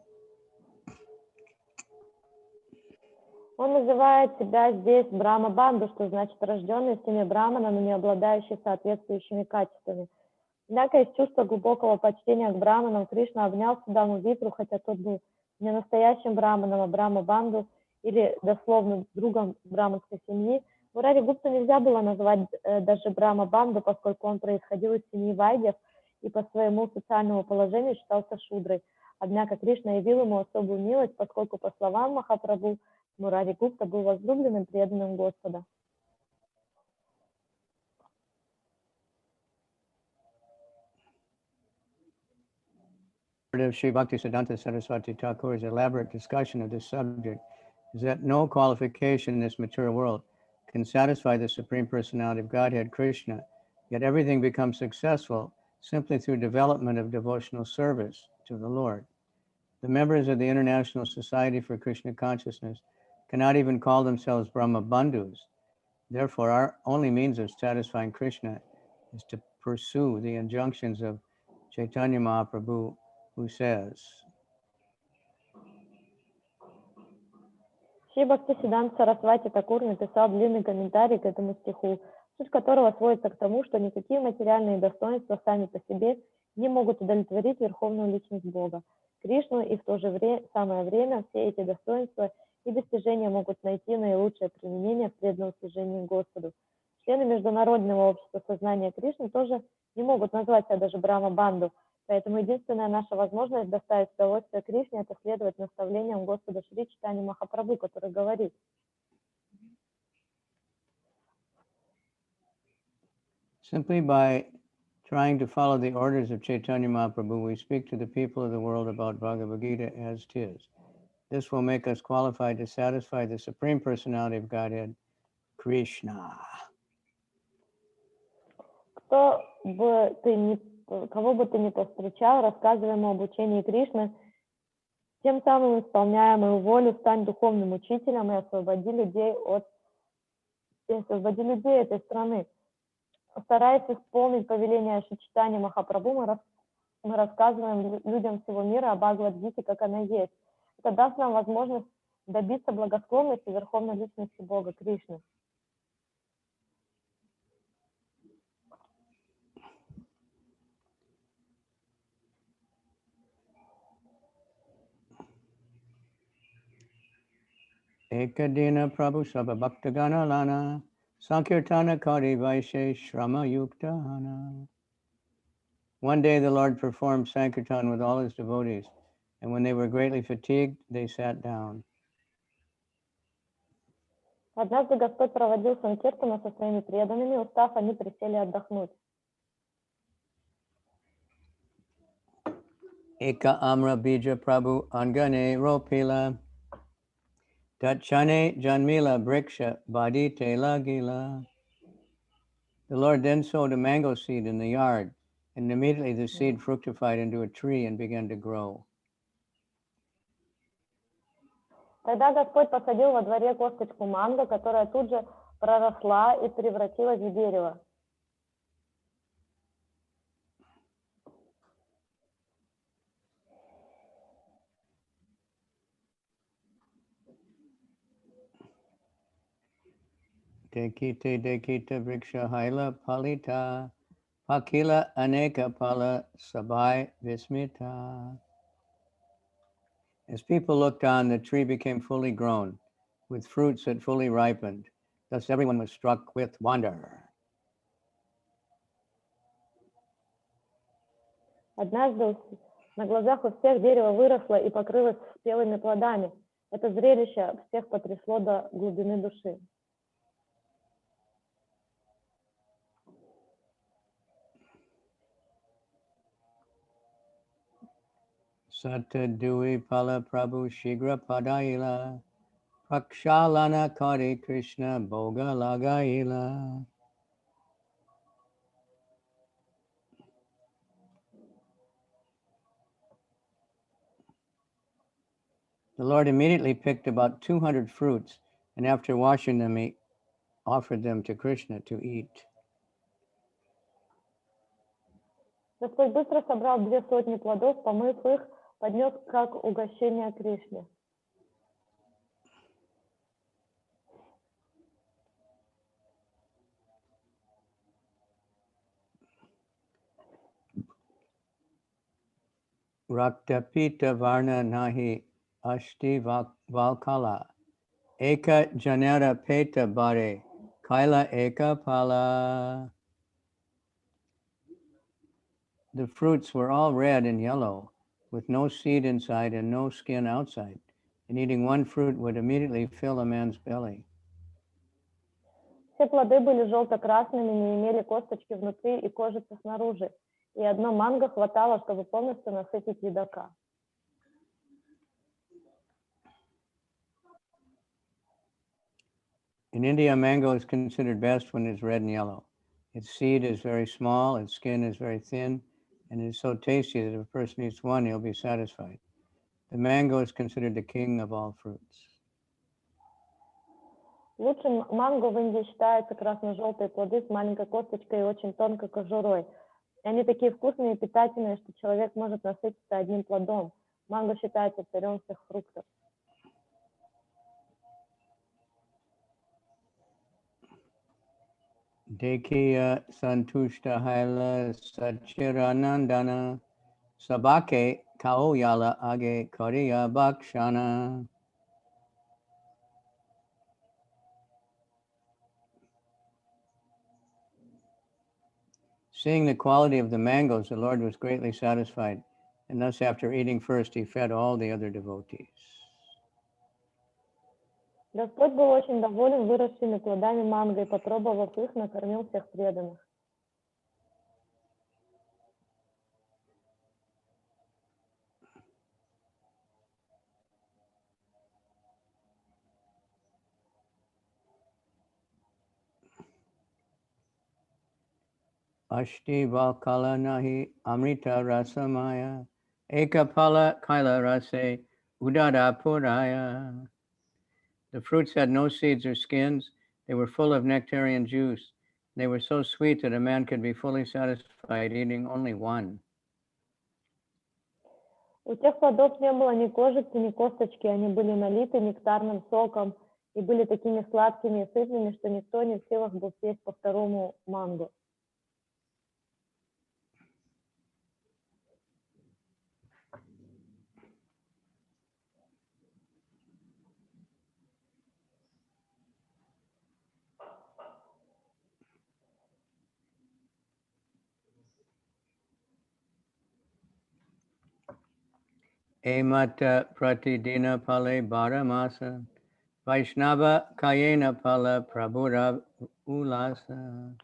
Он называет себя здесь Брахма-банду, что значит рожденный в семье Брахмана, но не обладающий соответствующими качествами. Однако из чувства глубокого почтения к Брахманам Кришна обнял Судаму Випру, хотя тот был не настоящим Брахманом, а Брахма-банду или дословно другом браманской семьи. Мурари Гупту нельзя было назвать даже Брахма-банду, поскольку он происходил из семьи Вайдьев и по своему социальному положению считался шудрой. Однако Кришна явил ему особую милость, поскольку, по словам Махапрабху, Мурари Гупта был возлюбленным преданным Господа. Of Sri Bhaktisiddhanta Saraswati Thakur's elaborate discussion of this subject is that no qualification in this material world can satisfy the Supreme Personality of Godhead, Krishna, yet everything becomes successful simply through development of devotional service to the Lord. The members of the International Society for Krishna Consciousness cannot even call themselves Brahma Bandhus. Therefore, our only means of satisfying Krishna is to pursue the injunctions of Chaitanya Mahaprabhu, who says, Шри Бхактисиддханта Сарасвати Такур написал длинный комментарий к этому стиху, суть которого сводится к тому, что никакие материальные достоинства сами по себе не могут удовлетворить Верховную Личность Бога, Кришну, и в то же самое время все эти достоинства и достижения могут найти наилучшее применение в преданном служении Господу. Члены Международного общества сознания Кришны тоже не могут назвать себя даже Брахма-банду, поэтому единственная наша возможность доставить удовольствие Кришне – это следовать наставлениям Господа Шри Чайтаньи Махапрабху, который говорит: Simply by trying to follow the orders of Chaitanya Mahaprabhu, we speak to the people of the world about Bhagavad Gita as 'tis. This will make us qualified to satisfy the Supreme Personality of Godhead, Krishna. Кого бы ты ни повстречал, рассказывая ему об учении Кришны, тем самым исполняя мою волю, стань духовным учителем и освободи людей этой страны. Стараясь исполнить повеление Шри Чайтаньи Махапрабху, мы мы рассказываем людям всего мира о Бхагавад-гите, как она есть. Это даст нам возможность добиться благосклонности Верховной Личности Бога, Кришны. Ekadina Prabhu Sabha Bhaktagana Lana Sankirtana Kari Vaishe Shrama Yuktahana. One day the Lord performed Sankirtan with all his devotees, and when they were greatly fatigued, they sat down. Однажды Господь проводил Санкиртану со своими преданными, устав, они присели отдохнуть. Eka Amra Bija Prabhu Angane Ropila Dachane Janmila Briksha Badite Lagila. The Lord then sowed a mango seed in the yard, and immediately the seed fructified into a tree and began to grow. Тогда Господь посадил во дворе косточку манго, которая тут же проросла и превратилась в дерево. Dekita Vriksha Haila Palita Pakila Aneka Pala Sabai Vismita. As people looked on, the tree became fully grown, with fruits that fully ripened. Thus everyone was struck with wonder. Однажды на глазах у всех дерево выросло и покрылось спелыми плодами. Это зрелище всех потрясло до глубины души. Satadui Pala Prabhu Shigra Padaila Prakshalana Kari Krishna Boga Lagaila. The Lord immediately picked about 200 fruits, and after washing them, he offered them to Krishna to eat. Господь быстро собрал 200 плодов, помыв их, поднес как угощение Кришне. Raktapita Varna Nahi Ashti Valkala Eka Janera Peta Bare Kaila Eka Pala. The fruits were all red and yellow, with no seed inside and no skin outside, and eating one fruit would immediately fill a man's belly. Все плоды были желто-красными, не имели косточки внутри и кожицы снаружи, и одно манго хватало, чтобы полностью насытить едока. In India, mango is considered best when it's red and yellow. Its seed is very small, its skin is very thin, and it is so tasty that if a person eats one, he'll be satisfied. The mango is considered the king of all fruits. Лучшим манго в Индии считаются красно-желтые плоды с маленькой косточкой и очень тонкой кожурой. И они такие вкусные и питательные, что человек может насытиться одним плодом. Манго считается царем всех фруктов. Dekiya Santushta Haila Sachiranandana Sabake Kaoyala Age Kariya Bhakshana. Seeing the quality of the mangoes, the Lord was greatly satisfied, and thus after eating first, he fed all the other devotees. Господь был очень доволен выросшими плодами манго и, попробовав их, накормил всех преданных. Ashti Valkala Nahi Amrita Rasamaya Ekapala Kaila Rase Udada Puraya. The fruits had no seeds or skins. They were full of nectarian juice. They were so sweet that a man could be fully satisfied eating only one. У тех плодов не было ни кожицы, ни косточки, они были налиты нектарным соком и были такими сладкими и сытными, что никто не в силах был съесть по второму манго. Emata pratidina pale baramasa Vaishnava kayena pala prabhura ulasa.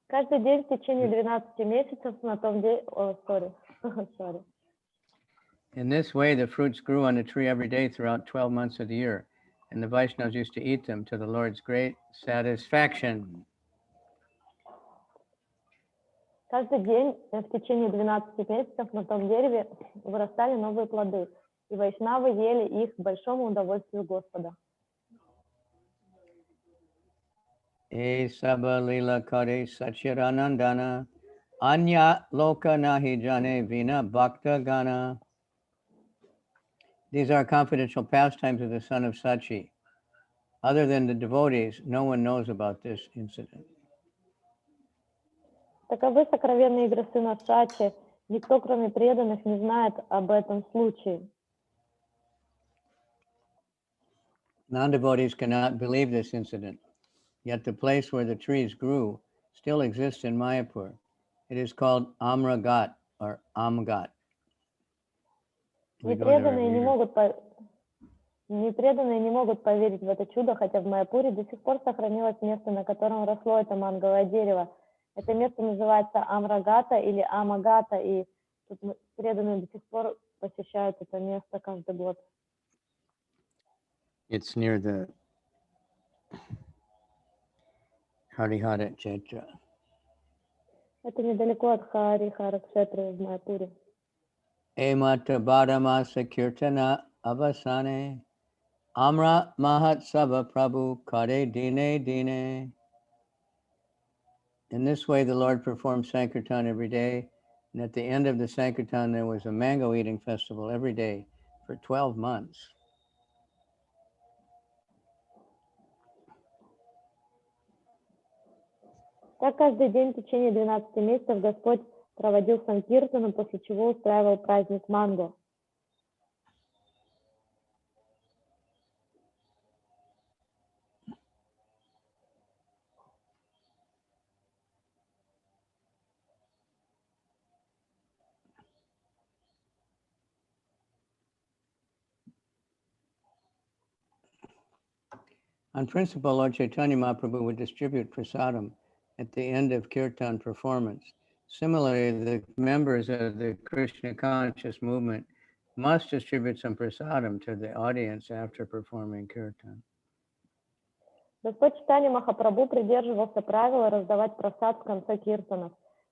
Каждый день в течение 12 месяцев на том деле... sorry. In this way, the fruits grew on the tree every day throughout 12 months of the year, and the Vaishnavas used to eat them to the Lord's great satisfaction. Каждый день в течение 12 месяцев на том дереве вырастали новые плоды, и вайшнавы ели их к большому удовольствию Господа. E Adi-lila kare sachiranandana anya loka nahi jane vina bhakta gana. These are confidential pastimes of the son of Sachi. Other than the devotees, no one knows about this incident. Таковы сокровенные игры сына Сачи. Никто, кроме преданных, не знает об этом случае. Non-devotees cannot believe this incident. Yet the place where the trees grew still exists in Mayapur. It is called Amragat or Amgat. Непреданные не могут поверить в это чудо, хотя в Майяпуре до сих пор сохранилось место, на котором росло это манговое дерево. Это место называется Амрагата или Амагата, и тут преданные до сих пор посещают это место каждый год. It's near the Harihara Kshetra. Это недалеко от Харихара Кшетры в Майяпуре. Emata Bharamasa Kirtana Avasane Amra Mahatsava Prabhu Kare Dine Dine. In this way, the Lord performed Sankirtan every day, and at the end of the Sankirtan, there was a mango eating festival every day for 12 months. Так каждый день в течение 12 месяцев Господь проводил санкиртану, после чего устраивал праздник манго. On principle, Lord Chaitanya Mahaprabhu would distribute prasadam at the end of kirtan performance. Similarly, the members of the Krishna conscious movement must distribute some prasadam to the audience after performing kirtan. Господь Чайтанья Махапрабху придерживался правила раздавать прасад в конце киртанов.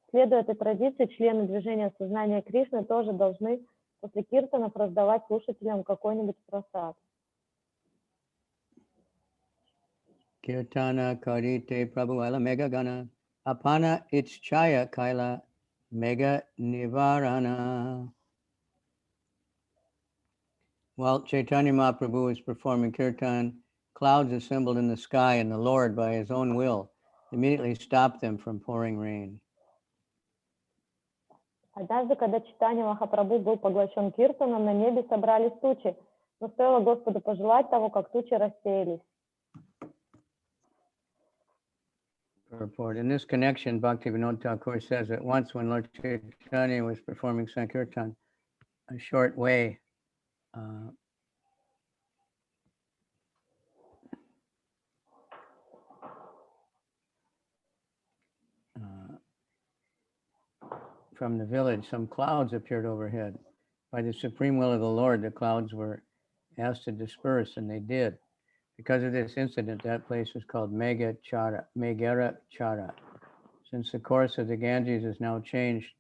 Следуя этой традиции, члены движения сознания Кришны тоже должны после киртанов раздавать слушателям какой-нибудь прасад. Kirtana karite prabhu ala mega gana apana ichchaya kaila mega nivarana. While Chaitanya Mahaprabhu was performing kirtan, clouds assembled in the sky, and the Lord, by his own will, immediately stopped them from pouring rain. Однажды, когда Чайтанья Махапрабху был поглощен киртаном, на небе собрались тучи, но стоило Господу пожелать того, как тучи рассеялись. Report. In this connection, Bhaktivinoda Thakur says that once when Lord Chaitanya was performing Sankirtan, a short way from the village, some clouds appeared overhead. By the supreme will of the Lord, the clouds were asked to disperse, and they did. Because of this incident, that place is called Megara Chara. Since the course of the Ganges is now changed,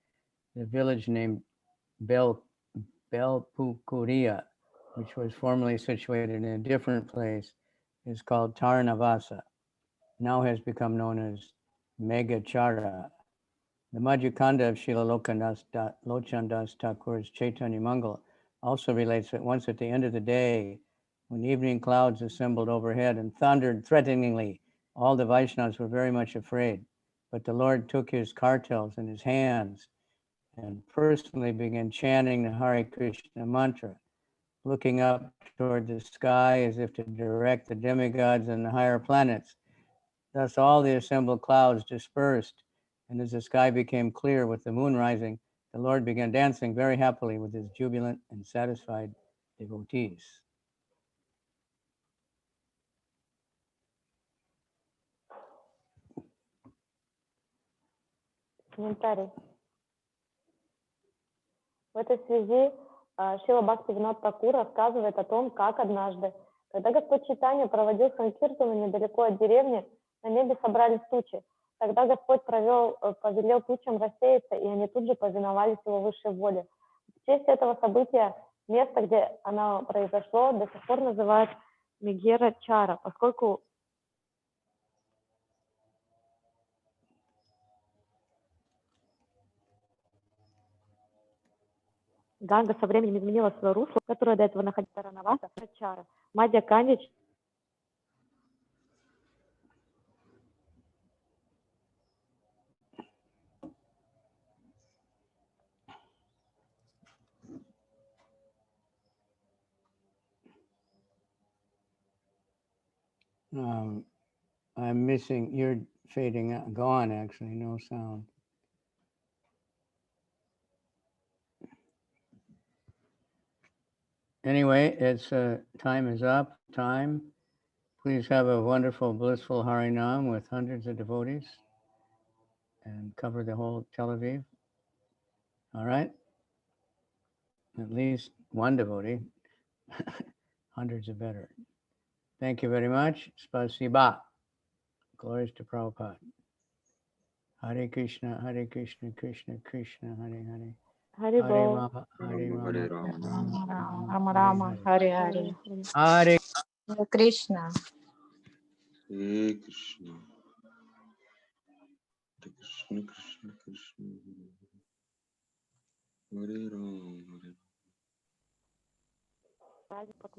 the village named Belpukuria, which was formerly situated in a different place, is called Taranavasa, now has become known as Megachara. The Madhyukanda of Srila Lochandas Thakur's Chaitanya Mangal also relates that once at the end of the day, when evening clouds assembled overhead and thundered threateningly, all the Vaishnavas were very much afraid. But the Lord took his kartals in his hands and personally began chanting the Hare Krishna mantra, looking up toward the sky as if to direct the demigods and the higher planets. Thus all the assembled clouds dispersed, and as the sky became clear with the moon rising, the Lord began dancing very happily with his jubilant and satisfied devotees. Комментарий. В этой связи Шрила Бхактивинода Такур рассказывает о том, как однажды, когда Господь Чайтанья проводил санкиртану недалеко от деревни, на небе собрались тучи. Тогда Господь повелел тучам рассеяться, и они тут же повиновались его высшей воле. В честь этого события место, где оно произошло, до сих пор называют Мегера Чара, поскольку Ганга со временем изменила свое русло, которое до этого находилось в Таранаваса, Чара. Мадья Канди I'm missing, you're fading out, gone actually, no sound. Anyway, it's time is up. Please have a wonderful, blissful Harinam with hundreds of devotees and cover the whole Tel Aviv. All right? At least one devotee. Hundreds are better. Thank you very much. Spasiba. Glories to Prabhupada. Hare Krishna, Krishna Krishna, Hare Hare. Hare Hare Bol. Rama, Hare Rama. Rama Rama, Hare Hare. Hare Hare Krishna. Hare Krishna. Krishna Krishna Krishna. Hare Rama, Hare Rama.